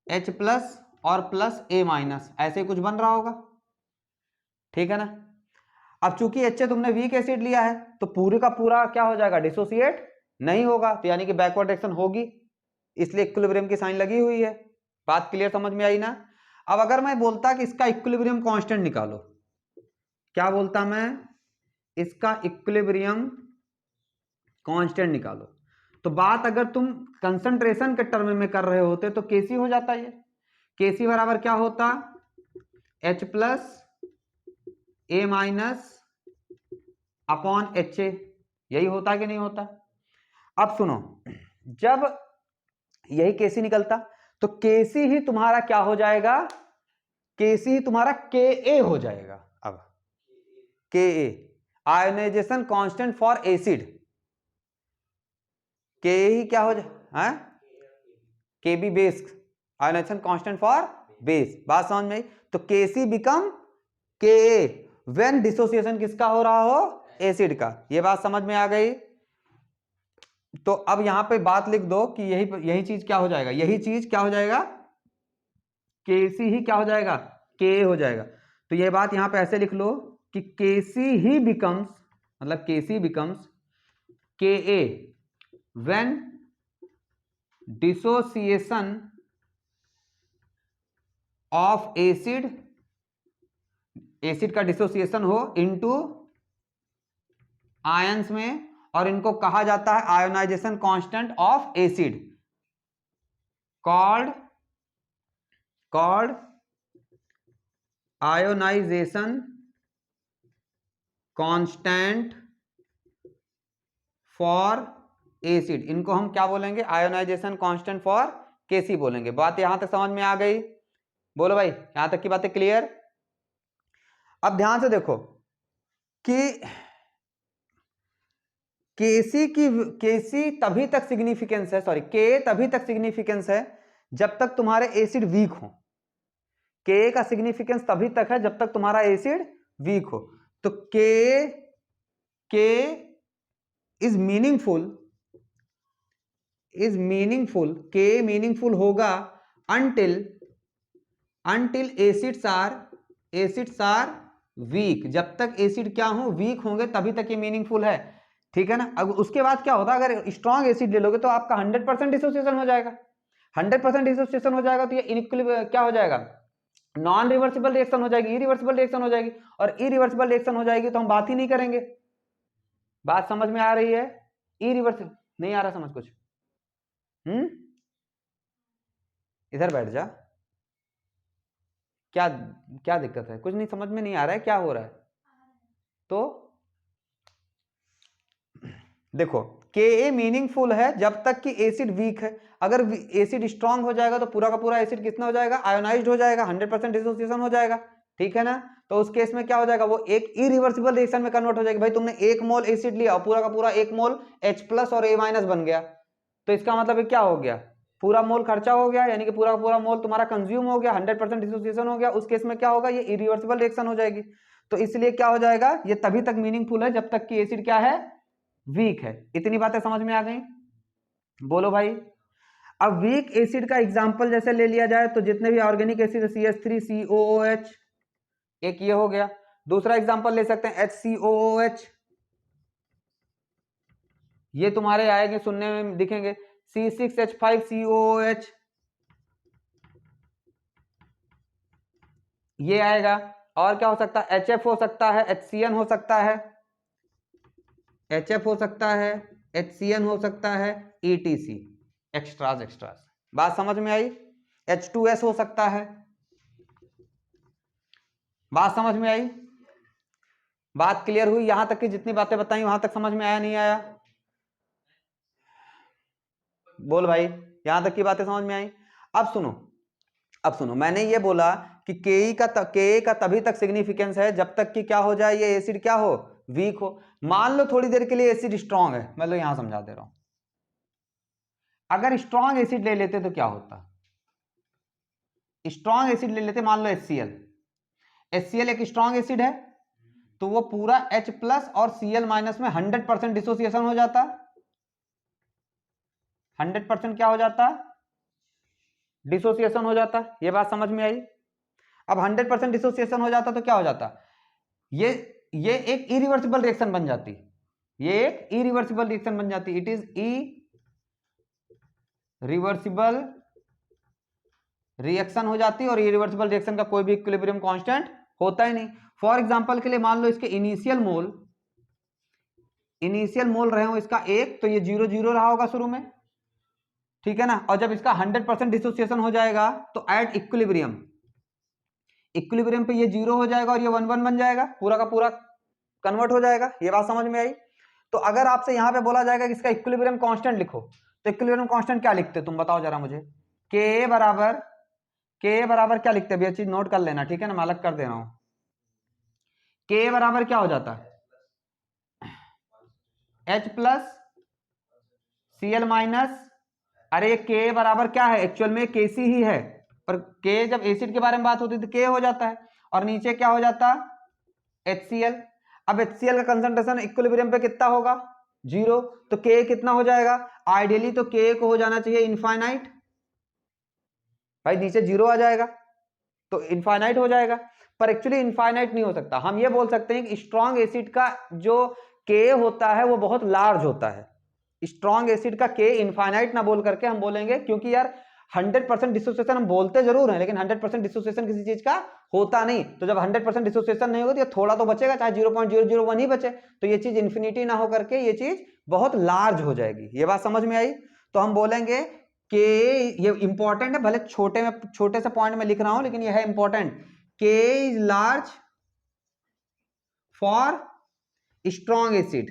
H प्लस और प्लस A माइनस, ऐसे कुछ बन रहा होगा, ठीक है ना? अब चूंकि एच तुमने वीक एसिड लिया है तो पूरे का पूरा क्या हो जाएगा? डिसोसिएट नहीं होगा, तो यानी कि बैकवर्ड रिएक्शन होगी, इसलिए इक्विलिब्रियम की साइन लगी हुई है। बात क्लियर, समझ में आई ना? अब अगर मैं बोलता कि इसका इक्विलिब्रियम कांस्टेंट निकालो, क्या बोलता मैं? इसका इक्विलिब्रियम कांस्टेंट निकालो, तो बात अगर तुम कंसंट्रेशन के टर्म में कर रहे होते तो केसी हो जाता है। केसी बराबर क्या होता? H plus A minus upon H, यही होता है कि नहीं होता? अब सुनो, जब यही केसी निकलता तो केसी ही तुम्हारा क्या हो जाएगा? केसी ही तुम्हारा के ए हो जाएगा। अब K A ionization constant for acid, K ही क्या हो जाए? K B base ionization constant for base. बात समझ में आई? तो केसी बिकम के ए व्हेन डिसोसिएशन किसका हो रहा हो? एसिड का। ये बात समझ में आ गई? तो अब यहां पे बात लिख दो कि यही चीज क्या हो जाएगा? यही चीज क्या हो जाएगा? केसी ही क्या हो जाएगा? के हो जाएगा। तो ये बात यहां पे ऐसे लिख लो कि केसी ही बिकम्स, मतलब K C becomes K A when dissociation of acid का डिसोसिएशन हो इनटू आयंस में, और इनको कहा जाता है ionization constant of acid, called ionization constant for acid. इनको हम क्या बोलेंगे? आयोनाइजेशन कांस्टेंट फॉर केसी बोलेंगे। बात यहां तक समझ में आ गई? बोलो भाई, यहां तक की बातें क्लियर? अब ध्यान से देखो कि केसी तभी तक सिग्निफिकेंस है, सॉरी के तभी तक सिग्निफिकेंस है जब तक तुम्हारे एसिड वीक हो। के का सिग्निफिकेंस तभी तक है जब तक तुम्हारा एसिड वीक हो। तो के इज मीनिंगफुल, के मीनिंगफुल होगा अंटिल एसिड्स आर वीक। जब तक एसिड क्या हो? वीक होंगे, तभी तक ये मीनिंगफुल है। ठीक है ना? अब उसके बाद क्या होता है, अगर स्ट्रॉन्ग एसिड ले लोगे तो आपका 100% डिसोसिएशन हो जाएगा। 100% डिसोसिएशन हो जाएगा तो ये इनइक्विलिब्रियम क्या हो जाएगा? नॉन रिवर्सिबल रिएक्शन हो जाएगी, इरिवर्सिबल रिएक्शन हो जाएगी। और इरिवर्सिबल रिएक्शन हो जाएगी तो हम बात ही नहीं करेंगे। बात समझ में आ रही है? इरिवर्सिबल नहीं आ रहा समझ कुछ? इधर बैठ जा। क्या क्या दिक्कत है? कुछ नहीं समझ में नहीं आ रहा है, क्या हो रहा है? तो देखो, के मीनिंगफुल है जब तक कि एसिड वीक है। अगर एसिड स्ट्रांग हो जाएगा तो पूरा का पूरा एसिड कितना हो जाएगा? आयोनाइज्ड हो जाएगा, 100% डिसोसिएशन हो जाएगा। ठीक है ना? तो उस केस में क्या हो जाएगा? वो एक इरिवर्सिबल रिएक्शन में कन्वर्ट हो जाएगी। भाई तुमने 1 मोल एसिड लिया और पूरा का पूरा 1 मोल H+ और A- बन गया, तो इसका मतलब क्या हो गया? पूरा मोल खर्चा हो गया, यानी कि पूरा का पूरा मोल तुम्हारा कंज्यूम हो गया, 100% डिसोसिएशन हो गया। उस केस में क्या होगा? ये इरिवर्सिबल रिएक्शन हो जाएगी। तो इसलिए क्या हो जाएगा? ये तभी तक मीनिंगफुल है जब तक कि एसिड क्या है? वीक है। इतनी बातें समझ में आ गई? बोलो भाई। अब वीक एसिड का एग्जांपल जैसे ले लिया जाए तो जितने भी ऑर्गेनिक एसिड है, CH3COOH, एक ये हो गया। दूसरा एग्जांपल ले सकते हैं HCOOH, ये तुम्हारे आएंगे, सुनने में दिखेंगे C6H5COOH, ये आएगा। और क्या हो सकता है? HF हो सकता है, HCN हो सकता है, HF हो सकता है, HCN हो सकता है, ETC, एक्स्ट्राज। बात समझ में आई? H2S हो सकता है। बात समझ में आई? बात क्लियर हुई? यहां तक की जितनी बातें बताई वहां तक समझ में आया नहीं आया? बोल भाई, यहां तक की बातें समझ में आई? अब सुनो, मैंने ये बोला कि के का तभी तक सिग्निफिकेंस है जब तक कि क्या हो जाए? ये एसिड क्या हो? वीक हो। मान लो थोड़ी देर के लिए एसिड स्ट्रांग है, मैं लो यहां समझा दे रहा हूं। अगर स्ट्रांग एसिड ले लेते तो क्या होता? स्ट्रांग एसिड ले लेते, मान लो HCl एक स्ट्रांग एसिड है, तो वो पूरा H+ और Cl- में 100% डिसोसिएशन हो जाता। 100% क्या हो जाता? डिसोसिएशन हो जाता। ये बात समझ में आई? अब 100% डिसोसिएशन हो जाता तो क्या हो जाता? ये एक इरिवर्सिबल रिएक्शन बन जाती। इट इज इरिवर्सिबल रिएक्शन हो जाती, और इरिवर्सिबल रिएक्शन का कोई भी इक्विलिब्रियम कांस्टेंट होता ही नहीं। फॉर एग्जांपल के लिए मान लो इसके इनिशियल मोल रहे हो इसका 1, तो ये 0 रहा होगा शुरू में। ठीक है ना? और जब इसका 100% डिसोसिएशन हो जाएगा तो एट इक्विलिब्रियम पे ये 0 हो जाएगा और ये 1 बन जाएगा, पूरा का पूरा कन्वर्ट हो जाएगा। ये बात समझ में आई? तो अगर आपसे यहां पे बोला जाएगा कि इसका इक्विलिब्रियम कांस्टेंट लिखो, तो इक्विलिब्रियम कांस्टेंट क्या लिखते तुम बताओ जरा मुझे? के बराबर क्या लिखते हैं? ये चीज नोट कर लेना, ठीक है ना? मैं अलग कर दे रहा हूं। के बराबर क्या हो जाता है? H+ Cl-। अरे के बराबर क्या है? एक्चुअल में KC ही है, पर के जब एसिड के बारे में बात होती है तो के हो जाता है, और नीचे क्या हो जाता? HCl। अब HCl का कंसंट्रेशन इक्विलिब्रियम पे कितना होगा? 0। तो के कितना हो जाएगा? आइडियली तो के को हो जाना चाहिए इनफाइनाइट। भाई नीचे 0 आ जाएगा तो इनफाइनाइट हो जाएगा, पर एक्चुअली इनफाइनाइट नहीं हो सकता। हम ये बोल सकते हैं कि स्ट्रॉन्ग एसिड का जो के होता है वो बहुत लार्ज होता है। स्ट्रॉन्ग एसिड का के इनफाइनाइट ना बोल करके हम बोलेंगे, क्योंकि यार 100% डिसोसिएशन हम बोलते जरूर हैं, लेकिन 100% डिसोसिएशन किसी चीज का होता नहीं। तो जब 100% डिसोसिएशन नहीं होगी तो थोड़ा तो बचेगा, चाहे 0.001 ही बचे, तो ये चीज इन्फिनिटी ना हो करके ये चीज बहुत लार्ज हो जाएगी। ये बात समझ में आई? तो हम बोलेंगे के, ये इंपॉर्टेंट है, भले छोटे से पॉइंट में लिख रहा हूं लेकिन ये है इंपॉर्टेंट, के is large for strong acid,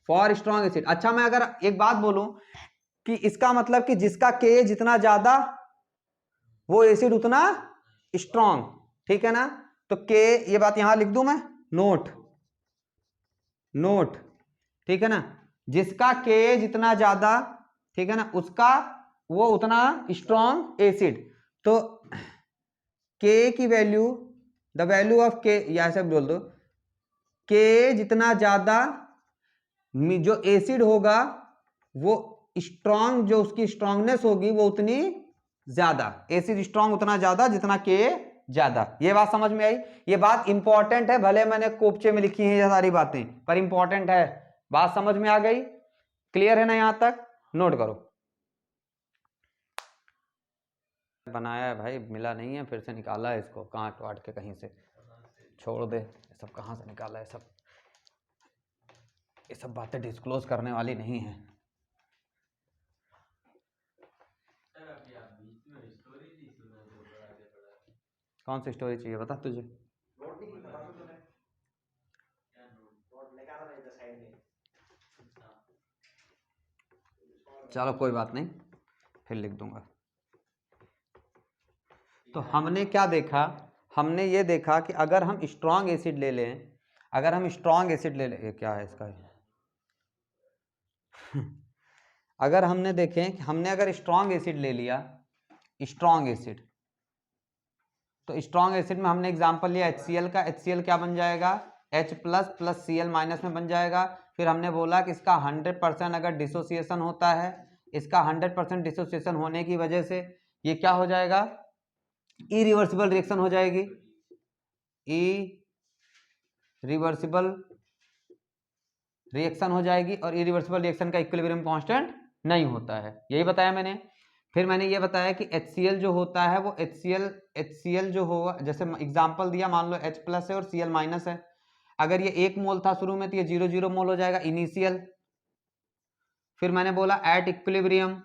for strong acid. अच्छा मैं अगर एक बात बोलूं कि इसका मतलब कि जिसका के जितना ज्यादा वो एसिड उतना स्ट्रॉन्ग, ठीक है ना। तो के, ये बात यहां लिख दूं मैं, नोट, नोट, ठीक है ना, जिसका के जितना ज्यादा, ठीक है ना, उसका वो उतना स्ट्रॉन्ग एसिड। तो के की वैल्यू, द वैल्यू ऑफ के, या ऐसे बोल दो, के जितना ज्यादा जो एसिड होगा वो स्ट्रॉन्ग, जो उसकी स्ट्रॉन्गनेस होगी वो उतनी ज्यादा, एसिड स्ट्रॉन्ग उतना ज्यादा जितना के ज्यादा। ये बात समझ में आई? ये बात इंपॉर्टेंट है, भले मैंने कोपचे में लिखी है ये सारी बातें, पर इंपॉर्टेंट है। बात समझ में आ गई? क्लियर है ना? यहां तक नोट करो। बनाया है भाई, मिला नहीं है, फिर से निकाला है इसको काट वाट के कहीं से, छोड़ दे, ये सब कहां से निकाला है, सब ये सब बातें डिस्क्लोज करने वाली नहीं है। कौन सी स्टोरी चाहिए बता तुझे? चलो कोई बात नहीं, फिर लिख दूंगा। तो हमने क्या देखा? हमने ये देखा कि अगर हम स्ट्रॉन्ग एसिड ले लें, अगर हम स्ट्रॉन्ग एसिड ले लें, ये क्या है इसका अगर हमने देखें कि हमने अगर स्ट्रॉन्ग एसिड ले लिया, स्ट्रॉन्ग एसिड, तो स्ट्रॉन्ग एसिड में हमने एग्जांपल लिया HCl का, HCl क्या बन जाएगा? H plus plus Cl minus में बन जाएगा। फिर हमने बोला कि इसका 100% अगर डिसोसिएशन होता है, इसका 100% डिसोसिएशन होने की वजह से ये क्या हो जाएगा? इरिवर्सिबल रिएक्शन हो जाएगी, इरिवर्सिबल रिएक्शन हो जाएगी, और इरिवर्सिबल रिएक्शन का इक्विलिब्रियम कांस्टेंट नहीं होता है, यही बताया मैंने। फिर मैंने ये बताया कि HCl जो होता है वो HCl जो होगा, जैसे एग्जांपल दिया, मान लो H प्लस है और Cl माइनस है, अगर ये 1 मोल था शुरू में तो ये 0.0 मोल हो जाएगा इनिशियल। फिर मैंने बोला एट इक्विलिब्रियम,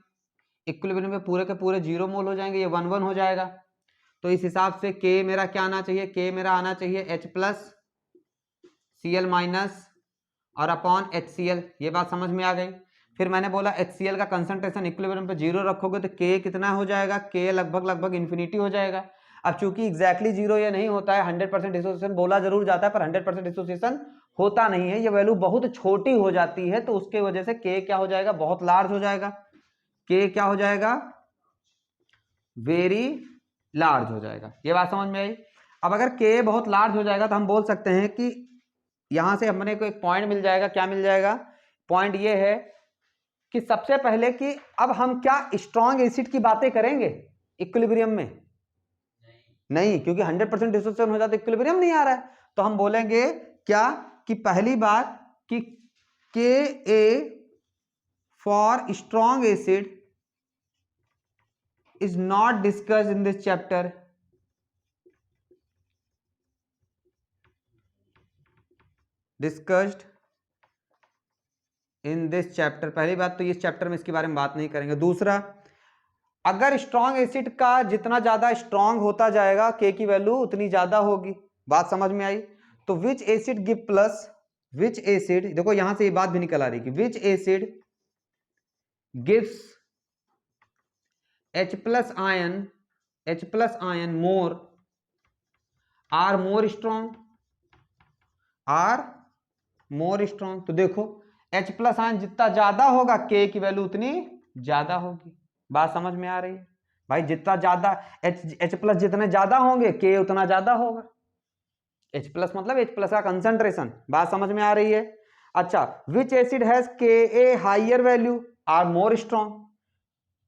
इक्विलिब्रियम में पूरे के पूरे 0 मोल हो जाएंगे, ये 1 हो जाएगा। तो इस हिसाब से K मेरा क्या आना चाहिए? K मेरा आना चाहिए H प्लस Cl माइनस और अपॉन HCl। ये बात समझ में आ गई? फिर मैंने बोला HCl का कंसंट्रेशन इक्विलिब्रियम पे 0 रखोगे तो K कितना हो जाएगा? K लगभग इन्फिनिटी हो जाएगा। अब चूंकि एग्जैक्टली 0 ये नहीं होता है, 100% डिसोसिएशन बोला जरूर जाता है पर 100% डिसोसिएशन होता नहीं है, ये वैल्यू बहुत छोटी हो जाती है, तो उसके वजह से K क्या हो जाएगा? बहुत लार्ज हो जाएगा। K क्या हो जाएगा? वेरी लार्ज हो जाएगा। ये बात समझ में आई? अब अगर K बहुत लार्ज हो जाएगा तो हम बोल सकते हैं कि यहां से हमने को एक पॉइंट मिल जाएगा। क्या मिल जाएगा? पॉइंट ये है कि सबसे पहले कि अब हम क्या स्ट्रॉन्ग एसिड की बातें करेंगे इक्विलिब्रियम में? नहीं, क्योंकि 100% डिसोसिएशन हो जाता है, इक्विलिब्रियम नहीं आ रहा है। तो हम बोलेंगे क्या कि पहली बात कि Ka for strong acid is not discussed in this chapter. Discussed in this chapter। पहली बात तो इस चैप्टर में इसके बारे में बात नहीं करेंगे। दूसरा, अगर स्ट्रॉन्ग एसिड का जितना ज्यादा स्ट्रॉन्ग होता जाएगा K की वैल्यू उतनी ज्यादा होगी। बात समझ में आई? तो विच एसिड गिव प्लस, विच एसिड, देखो यहां से ये बात भी निकल आ रही कि which acid gives H plus ion more are more strong, are more strong. तो देखो H प्लस आयन जितना ज्यादा होगा K की वैल्यू उतनी ज्यादा होगी। बात समझ में आ रही है भाई? जितना ज्यादा H प्लस जितने ज्यादा होंगे K उतना ज्यादा होगा। H प्लस मतलब H प्लस का कंसंट्रेशन। बात समझ में आ रही है? अच्छा, which acid has Ka higher value are more strong,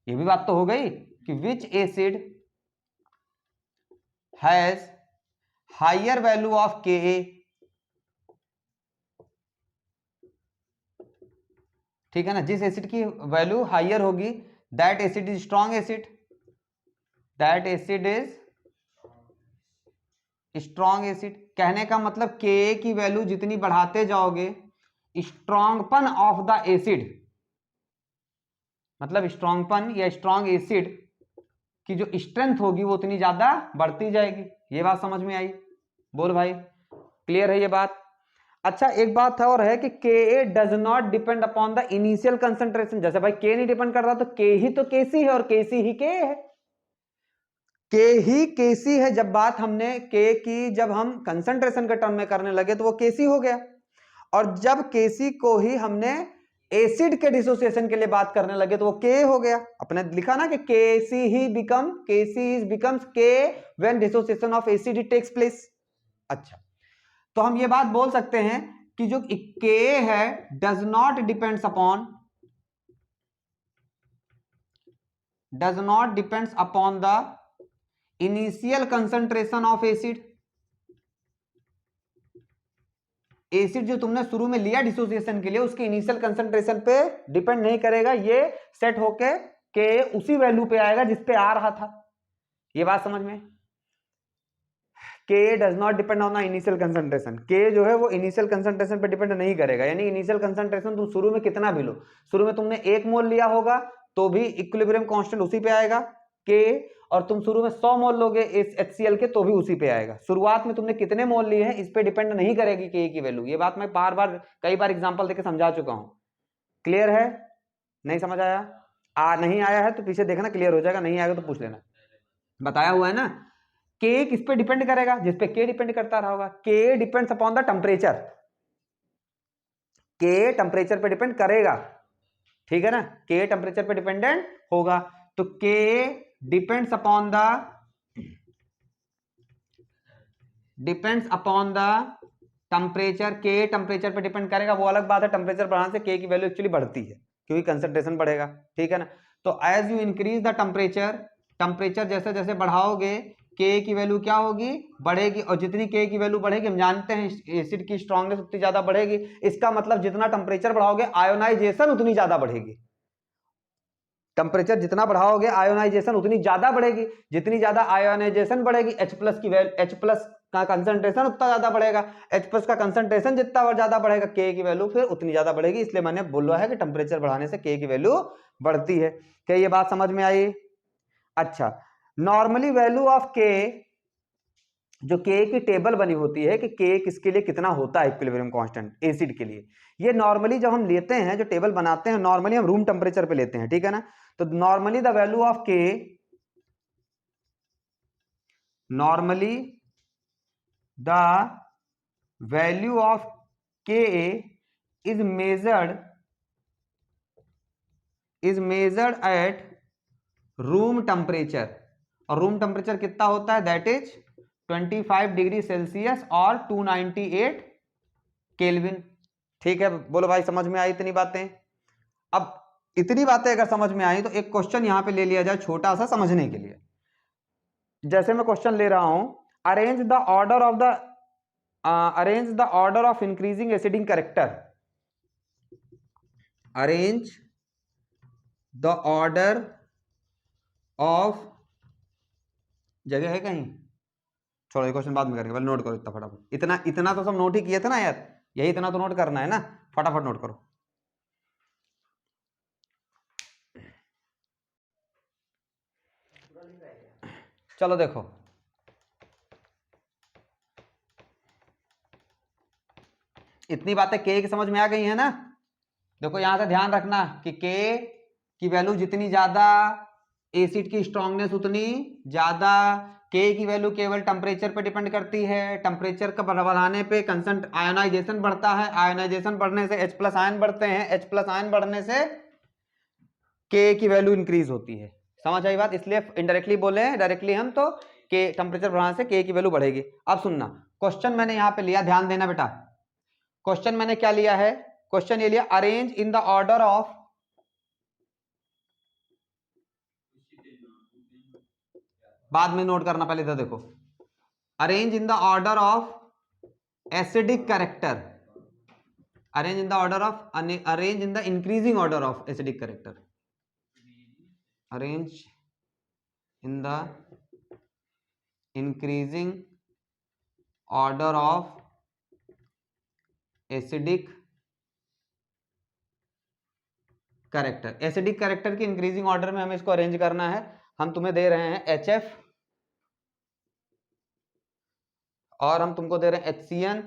ये भी बात तो हो गई कि which acid has higher value of Ka, ठीक है ना, जिस एसिड की वैल्यू हाइयर होगी that acid is strong acid, that acid is strong acid. कहने का मतलब Ka की वैल्यू जितनी बढ़ाते जाओगे स्ट्रॉन्गपन ऑफ द एसिड, मतलब स्ट्रॉन्गपन या स्ट्रॉन्ग एसिड की जो स्ट्रेंथ होगी वो उतनी ज्यादा बढ़ती जाएगी। ये बात समझ में आई? बोल भाई, क्लियर है ये बात? अच्छा, एक बात और है कि Ka does not depend upon the initial concentration. जैसे भाई K नहीं डिपेंड करता तो K ही तो Kc है और Kc ही K है। K ही Kc है। जब बात हमने K की जब हम कंसंट्रेशन के टर्म में करने लगे तो वो Kc हो गया, और जब Kc को ही हमने एसिड के डिसोसिएशन के लिए बात करने लगे तो वो K हो गया। अपने लिखा ना कि Kc is becomes K when dissociation of acid takes place. अच्छा, तो हम ये बात बोल सकते हैं कि जो K है does not depends upon the initial concentration of acid. Acid जो तुमने शुरू में लिया डिसोसिएशन के लिए उसके इनिशियल कंसंट्रेशन पे डिपेंड नहीं करेगा, ये सेट होके K उसी वैल्यू पे आएगा जिस पे आ रहा था। ये बात समझ में? K does not depend on the initial concentration. K जो है वो इनिशियल कंसंट्रेशन पे डिपेंड नहीं करेगा, यानी इनिशियल कंसंट्रेशन तुम शुरू में कितना भी लो, शुरू में तुमने 1 मोल लिया होगा तो भी इक्विलिब्रियम कांस्टेंट उसी पे आएगा K, और तुम शुरू में 100 मोल लोगे इस HCl के तो भी उसी पे आएगा। शुरुआत में तुमने कितने मोल लिए हैं इस पे डिपेंड नहीं करेगी K की वैल्यू। ये बात मैं बार बार कई बार एग्जांपल देके समझा चुका हूं। क्लियर है? नहीं समझ आया? नहीं आया है तो पीछे देखना, क्लियर हो जाएगा। नहीं आएगा तो पूछ लेना। बताया हुआ है ना, K किस पे डिपेंड करेगा? जिस पे K डिपेंड करता रहा होगा। K depends upon the temperature. K temperature पे डिपेंड करेगा, ठीक है ना? K टेम्परेचर पे डिपेंडेंट होगा, तो K depends upon the temperature. K temperature पे डिपेंड करेगा, वो अलग बात है। टेम्परेचर बढ़ाने से K की वैल्यू एक्चुअली बढ़ती है क्योंकि कंसंट्रेशन बढ़ेगा, ठीक है ना? तो as you increase the temperature जैसे जैसे बढ़ाओगे K की वैल्यू क्या होगी? बढ़ेगी, और जितनी K की वैल्यू बढ़ेगी, हम जानते हैं एसिड की स्ट्रांगनेस उतनी ज्यादा बढ़ेगी। इसका मतलब जितना टेम्परेचर बढ़ाओगे आयोनाइजेशन उतनी ज्यादा बढ़ेगी। टेम्परेचर जितना बढ़ाओगे आयोनाइजेशन उतनी ज्यादा बढ़ेगी, जितनी ज्यादा आयोनाइजेशन बढ़ेगी H प्लस का कंसंट्रेशन उतना ज्यादा बढ़ेगा, H प्लस का कंसंट्रेशन जितना ज्यादा बढ़ेगा K की वैल्यू फिर उतनी ज्यादा बढ़ेगी। इसलिए मैंने बोला है कि टेम्परेचर बढ़ाने से K की वैल्यू बढ़ती है। क्या ये बात समझ में आई? अच्छा, नॉर्मली वैल्यू ऑफ K, जो K की टेबल बनी होती है कि K किसके लिए कितना होता है इक्विलिब्रियम कांस्टेंट एसिड के लिए, ये नॉर्मली जब हम लेते हैं, जो टेबल बनाते हैं, नॉर्मली हम रूम टेम्परेचर पे लेते हैं, ठीक है ना? तो normally the value of K, normally the value of K is measured at room temperature. और रूम टेम्परेचर कितना होता है? दैट इज 25 डिग्री सेल्सियस और 298 केल्विन। ठीक है, बोलो भाई समझ में आई इतनी बातें? अब इतनी बातें अगर समझ में आई तो एक क्वेश्चन यहां पे ले लिया जाए छोटा सा समझने के लिए। जैसे मैं क्वेश्चन ले रहा हूं, arrange the order of increasing acidic character. Arrange the order of, जगह है कहीं? छोड़ो ये क्वेश्चन बाद में करेंगे, पहले नोट करो इतना फटाफट। इतना इतना तो सब नोट ही किए थे ना यार, यही इतना तो नोट करना है ना, फटाफट नोट करो। चलो देखो, इतनी बातें K की समझ में आ गई है ना? देखो यहां से ध्यान रखना कि K की वैल्यू जितनी ज्यादा एसिड की स्ट्रांगनेस उतनी ज्यादा। K की वैल्यू केवल टेम्परेचर पे डिपेंड करती है, टेम्परेचर का बढ़ाने पे कंसंट आयोनाइजेशन बढ़ता है, आयोनाइजेशन बढ़ने से H प्लस आयन बढ़ते हैं, H प्लस आयन बढ़ने से K की वैल्यू इंक्रीज होती है। समझ आई बात? इसलिए इनडायरेक्टली बोले, डायरेक्टली हम तो K टेम्परेचर बढ़ाने से K की वैल्यू बढ़ेगी। अब सुनना, क्वेश्चन मैंने यहां पे लिया, ध्यान देना बेटा। क्वेश्चन मैंने क्या लिया है? क्वेश्चन ये लिया, arrange in the order of, बाद में नोट करना, पहले इधर देखो। Arrange in the order of acidic character, arrange in the order of, arrange in the increasing order of acidic character, arrange in the increasing order of acidic character, acidic character की increasing order में हमें इसको arrange करना है। हम तुम्हें दे रहे हैं HF और हम तुमको दे रहे हैं HCN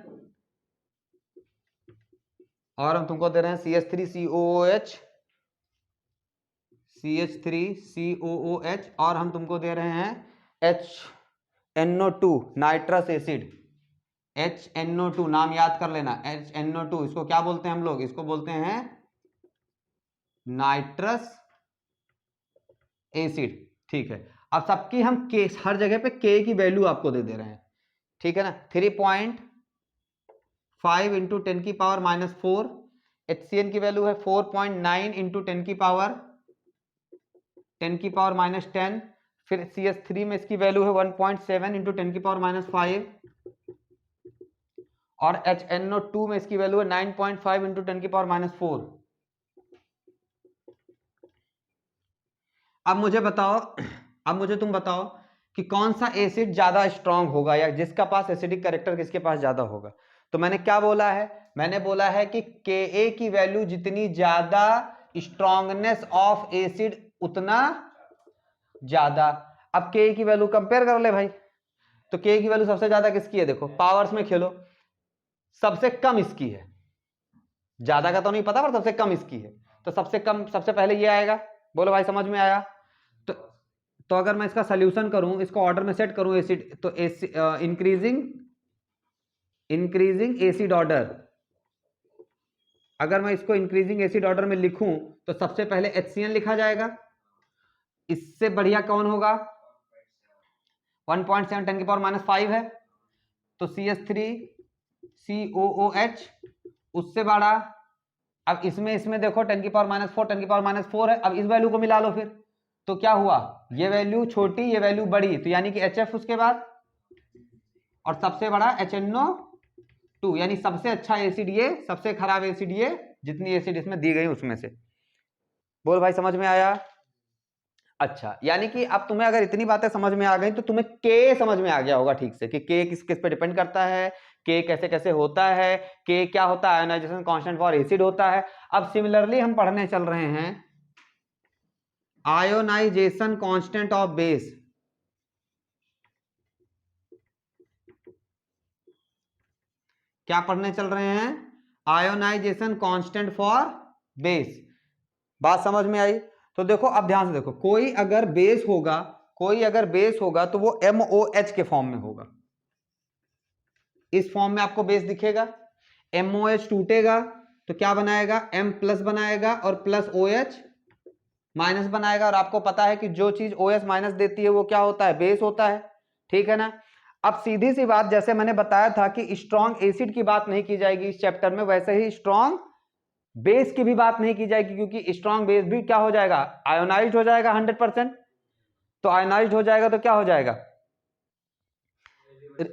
और हम तुमको दे रहे हैं CH3COOH, CH3COOH और हम तुमको दे रहे हैं HNO2 नाइट्रस एसिड। HNO2 नाम याद कर लेना, HNO2 इसको क्या बोलते हैं हम लोग, इसको बोलते हैं नाइट्रस एसिड। ठीक है, अब सबकी हम के हर जगह पे के की वैल्यू आपको दे रहे हैं, ठीक है ना। 3.5 इंटू 10 की पावर -4, HCN की वैल्यू है 4.9 इंटू 10 की पावर -10, फिर CH3 में इसकी वैल्यू है 1.7 इंटू 10 की पावर -5 और HNO2 में इसकी वैल्यू है 9.5 इंटू 10 की पावर -4। अब मुझे बताओ, अब मुझे तुम बताओ कि कौन सा एसिड ज्यादा स्ट्रांग होगा या जिसका पास एसिडिक कैरेक्टर किसके पास ज्यादा होगा। तो मैंने क्या बोला है, मैंने बोला है कि Ka की वैल्यू जितनी ज्यादा स्ट्रांगनेस ऑफ एसिड उतना ज्यादा। अब Ka की वैल्यू कंपेयर कर ले भाई, तो Ka की वैल्यू सबसे ज्यादा किसकी है, देखो पावर्स में खेलो, सबसे कम इसकी है, ज्यादा का तो नहीं पता पर सबसे कम इसकी है, तो सबसे कम सबसे पहले ये आएगा। बोलो भाई समझ में आया। तो अगर मैं इसका सॉल्यूशन करूं, इसको ऑर्डर में सेट करूं एसिड, तो इंक्रीजिंग एसिड ऑर्डर, अगर मैं इसको इंक्रीजिंग एसिड ऑर्डर में लिखूं तो सबसे पहले HCN लिखा जाएगा, इससे बढ़िया कौन होगा 1.7 10 की पावर -5 है, तो CH3COOH उससे बड़ा। अब इसमें देखो 10 की पावर -4 10 की पावर -4 है, अब इस वैल्यू को मिला लो फिर, तो क्या हुआ, ये वैल्यू छोटी ये वैल्यू बड़ी, तो यानी कि HF उसके बाद और सबसे बड़ा HNO2, यानी सबसे अच्छा एसिड ये, सबसे खराब एसिड ये, जितनी एसिड इसमें दी गई उसमें से। बोल भाई समझ में आया। अच्छा, यानी कि अब तुम्हें अगर इतनी बातें समझ में आ गई तो तुम्हें K समझ में आ गया होगा ठीक से, कि K किस किस पे डिपेंड करता है, K कैसे कैसे होता है, K क्या होता है, आयोनाइजेशन कांस्टेंट फॉर एसिड होता है। अब सिमिलरली हम पढ़ने चल रहे हैं आयोनाइजेशन कांस्टेंट ऑफ बेस। क्या पढ़ने चल रहे हैं, आयोनाइजेशन कांस्टेंट फॉर बेस। बात समझ में आई। तो देखो अब ध्यान से देखो, कोई अगर बेस होगा तो वो MOH के फॉर्म में होगा, इस फॉर्म में आपको बेस दिखेगा। MOH टूटेगा तो क्या बनाएगा, M+ बनाएगा और प्लस OH माइनस बनाएगा, और आपको पता है कि जो चीज OH माइनस देती है वो क्या होता है, बेस होता है, ठीक है ना। अब सीधी सी बात, जैसे मैंने बताया था कि स्ट्रॉन्ग एसिड की बात नहीं की जाएगी इस चैप्टर में, वैसे ही स्ट्रॉन्ग बेस की भी बात नहीं की जाएगी, क्योंकि स्ट्रॉन्ग बेस भी क्या हो जाएगा, आयोनाइज्ड हो जाएगा 100%। तो आयोनाइज्ड हो जाएगा तो क्या हो जाएगा,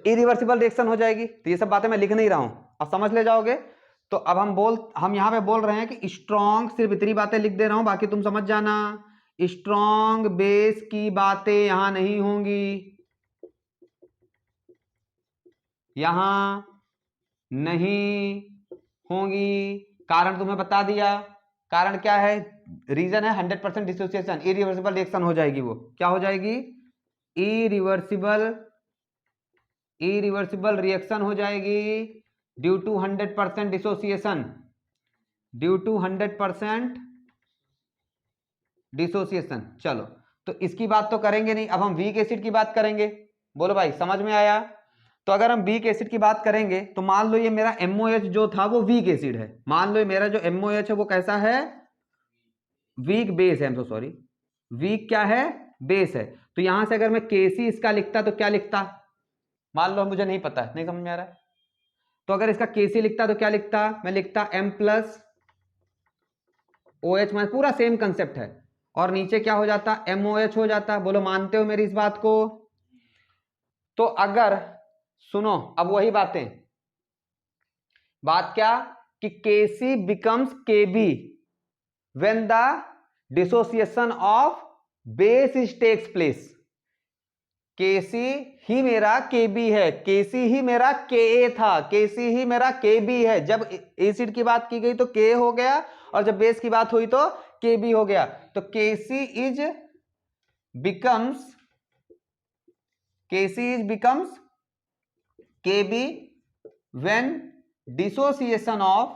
इरिवर्सिबल रिएक्शन हो जाएगी। तो ये सब बातें मैं लिख नहीं रहा हूं, अब समझ ले जाओगे। तो अब हम यहां पे बोल रहे हैं कि स्ट्रॉन्ग, सिर्फ इतनी बातें लिख दे रहा हूं, बाकी तुम समझ जाना। स्ट्रॉन्ग बेस की बातें यहां नहीं होंगी, यहां नहीं होंगी, कारण तुम्हें बता दिया। कारण क्या है, रीजन है 100% डिसोसिएशन, इरिवर्सिबल रिएक्शन हो जाएगी। वो क्या हो जाएगी, इरिवर्सिबल रिएक्शन हो जाएगी due to 100% dissociation, due to 100% dissociation. चलो, तो इसकी बात तो करेंगे नहीं, अब हम वीक एसिड की बात करेंगे। बोलो भाई समझ में आया। तो अगर हम वीक एसिड की बात करेंगे तो मान लो ये मेरा MOH जो था वो वीक एसिड है, मान लो ये मेरा जो MOH है वो कैसा है, वीक बेस है, सॉरी वीक क्या है, बेस है। तो यहां से अगर मैं Kc इसका लिखता तो क्या लिखता, मान लो मुझे नहीं पता है, नहीं समझ में आ रहा है, तो अगर इसका Kc लिखता तो क्या लिखता, मैं लिखता M+ OH माइनस, पूरा सेम कंसेप्ट है, और नीचे क्या हो जाता, MOH हो जाता। बोलो मानते हो मेरी इस बात को। तो अगर सुनो अब वही बातें, बात क्या कि Kc becomes Kb when the dissociation of base takes place। Kc ही मेरा Kb है, Kc ही मेरा Ka था, Kc ही मेरा Kb है। जब एसिड की बात की गई तो Ka हो गया, और जब बेस की बात हुई तो Kb हो गया, तो Kc is becomes Kb when dissociation of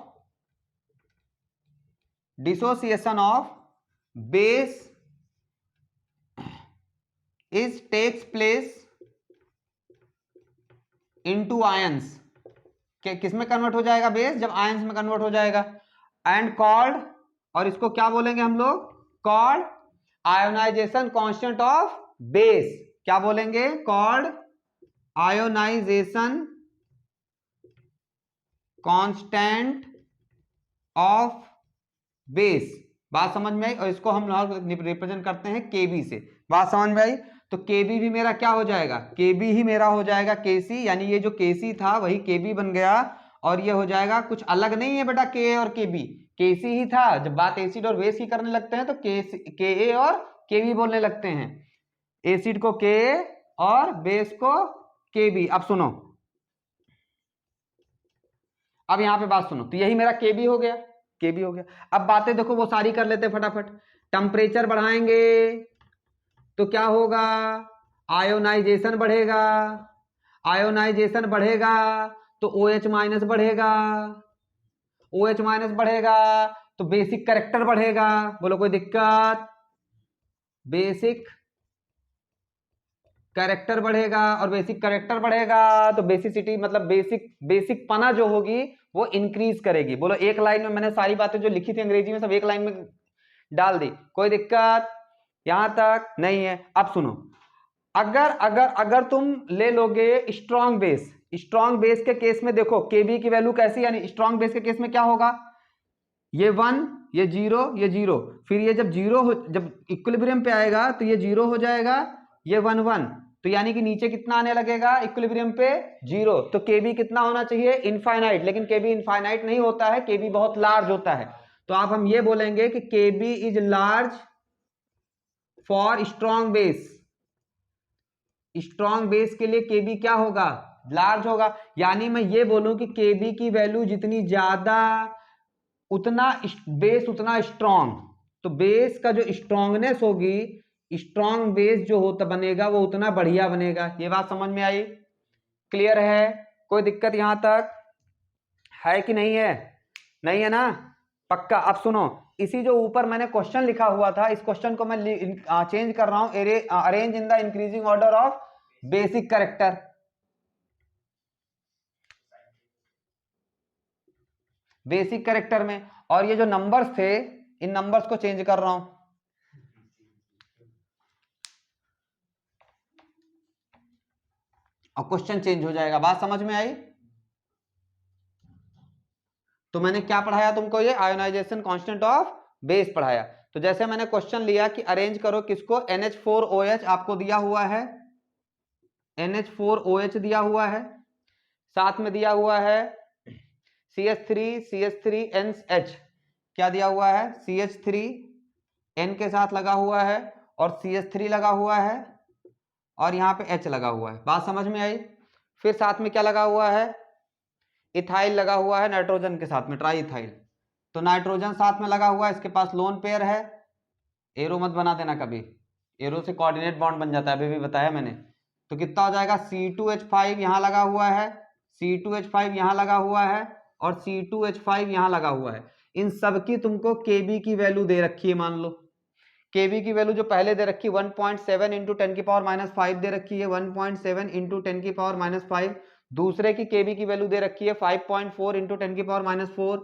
base is takes place into ions। किस में कन्वर्ट हो जाएगा बेस? जब आयंस में कन्वर्ट हो जाएगा। एंड कॉल्ड, और इसको क्या बोलेंगे हम लोग? Called ionization constant of base. क्या बोलेंगे? Called ionization constant of base. बात समझ में आई? और इसको हम रिप्रेजेंट करते हैं केबी से। बात समझ में आई? तो केबी भी मेरा क्या हो जाएगा? केबी ही मेरा हो जाएगा केसी, यानी ये जो केसी था वही केबी बन गया, और ये हो जाएगा, कुछ अलग नहीं है बेटा के और केबी, केसी ही था। जब बात एसिड और बेस की करने लगते हैं तो के ए और केबी बोलने लगते हैं, एसिड को के और बेस को केबी। अब सुनो, अब यहां पे बात सुनो, तो यही मेरा केबी हो गया, केबी हो गया। अब बातें देखो वो सारी कर लेते फटाफट। टेम्परेचर बढ़ाएंगे तो क्या होगा? आयोनाइजेशन बढ़ेगा, आयोनाइजेशन बढ़ेगा तो OH माइनस बढ़ेगा, OH माइनस बढ़ेगा तो बेसिक कैरेक्टर बढ़ेगा। बोलो कोई दिक्कत? बेसिक कैरेक्टर बढ़ेगा, और बेसिक कैरेक्टर बढ़ेगा तो बेसिसिटी मतलब बेसिक पना जो होगी वो इंक्रीज करेगी। बोलो एक लाइन में मैंने सारी बातें जो लिखी थी अंग्रेजी में सब एक लाइन में डाल दी, कोई दिक्कत यहां तक नहीं है? अब सुनो, अगर अगर अगर तुम ले लोगे स्ट्रॉन्ग बेस के केस में देखो केबी की वैल्यू कैसी, यानी स्ट्रॉन्ग बेस के केस में क्या होगा? ये 1, ये 0, ये 0, फिर ये जब 0 हो, जब इक्विलिब्रियम पे आएगा तो ये 0 हो जाएगा, ये 1 1, तो यानी कि नीचे कितना आने लगेगा इक्विलिब्रियम पे? 0। तो केबी कितना होना चाहिए? इनफाइनाइट। लेकिन केबी इनफाइनाइट नहीं होता है, केबी बहुत लार्ज होता है। तो आप हम ये बोलेंगे कि KB is large for strong base. Strong base के लिए केबी क्या होगा? लार्ज होगा। यानी मैं ये बोलूं कि केबी की वैल्यू जितनी ज्यादा उतना बेस उतना स्ट्रॉन्ग, तो बेस का जो स्ट्रॉन्गनेस होगी, स्ट्रॉन्ग बेस जो होता बनेगा वो उतना बढ़िया बनेगा। ये बात समझ में आई? क्लियर है? कोई दिक्कत यहां तक है कि नहीं है? नहीं है ना? पक्का। अब सुनो, इसी जो ऊपर मैंने क्वेश्चन लिखा हुआ था, इस क्वेश्चन को मैं चेंज कर रहा हूं, arrange in the increasing order of basic character. Basic character में, और ये जो नंबर्स थे इन नंबर्स को चेंज कर रहा हूं, और क्वेश्चन चेंज हो जाएगा। बात समझ में आई? तो मैंने क्या पढ़ाया तुमको? ये आयोनाइजेशन कांस्टेंट ऑफ बेस पढ़ाया। तो जैसे मैंने क्वेश्चन लिया कि अरेंज करो किसको, NH4OH आपको दिया हुआ है, NH4OH दिया हुआ है, साथ में दिया हुआ है CH3NH, क्या दिया हुआ है? CH3N के साथ लगा हुआ है, और CH3 लगा हुआ है, और यहाँ पे H लगा हुआ है। बात समझ में आई? फिर साथ में क्या लगा हुआ है? इथाइल लगा हुआ है नाइट्रोजन के साथ में, ट्राई इथाइल। तो नाइट्रोजन साथ में लगा हुआ है, इसके पास लोन पेयर है। एरो मत बना देना कभी, एरो से कोऑर्डिनेट बॉन्ड बन जाता है, अभी भी बताया मैंने। तो कितना हो जाएगा? C2H5 यहाँ लगा हुआ है, C2H5 यहाँ लगा हुआ है, और C2H5 यहाँ लगा हुआ है। इन सब की तुमको केबी की वैल्यू दे रखी है। मान लो केबी की वैल्यू जो पहले दे रखी है 1.7 इंटू 10⁵ दे रखी है, 1.7 इंटू 10⁻⁵। दूसरे की केबी की वैल्यू दे रखी है 5.4 इंटू 10⁻⁴,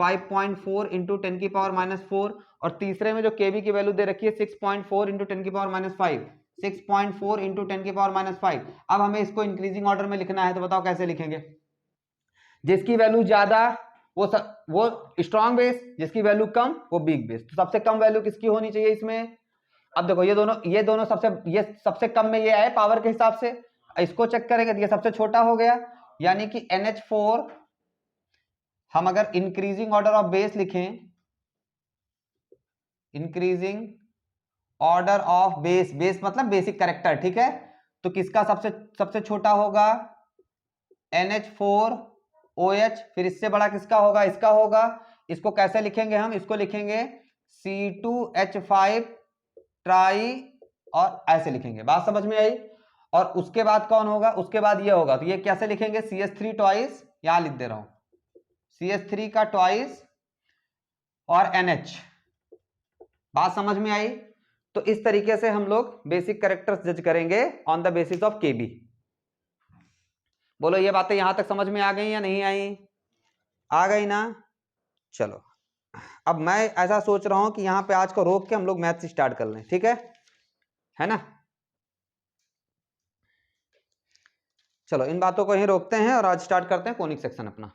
5.4 इंटू 10⁻⁴, और तीसरे में जो केबी की वैल्यू दे रखी है 6.4 इंटू 10⁻⁵, 6.4 इंटू 10⁻⁵। अब हमें इसको इंक्रीजिंग ऑर्डर में लिखना है, तो बताओ कैसे लिखेंगे? जिसकी वैल्यू ज्यादा वो स्ट्रॉन्ग बेस, जिसकी वैल्यू कम वो वीक बेस। तो सबसे कम वैल्यू किसकी होनी चाहिए इसमें? अब देखो ये दोनों सबसे कम में ये आए पावर के हिसाब से, इसको चेक करेंगे तो ये सबसे छोटा हो गया, यानी कि NH4 हम अगर इंक्रीजिंग ऑर्डर ऑफ बेस लिखें, इंक्रीजिंग ऑर्डर ऑफ बेस मतलब बेसिक कैरेक्टर, ठीक है? तो किसका सबसे छोटा होगा? NH4OH। फिर इससे बड़ा किसका होगा? इसका होगा। इसको कैसे लिखेंगे हम? इसको लिखेंगे C2H5 ट्राई और ऐसे लिखेंगे। बात समझ में आई? और उसके बाद कौन होगा? उसके बाद ये होगा, तो ये कैसे लिखेंगे? CH3 ट्वाइस, यहां लिख दे रहा हूं CH3 का ट्वाइस और NH। बात समझ में आई? तो इस तरीके से हम लोग बेसिक कैरेक्टर्स जज करेंगे on the basis of KB। बोलो ये बातें यहां तक समझ में आ गई या नहीं आई? आ गई ना? चलो अब मैं ऐसा सोच रहा हूं कि यहां पे आज को रोक के हम लोग मैथ स्टार्ट कर लें, ठीक है ना? चलो इन बातों को यहीं रोकते हैं और आज स्टार्ट करते हैं कोनिक सेक्शन अपना।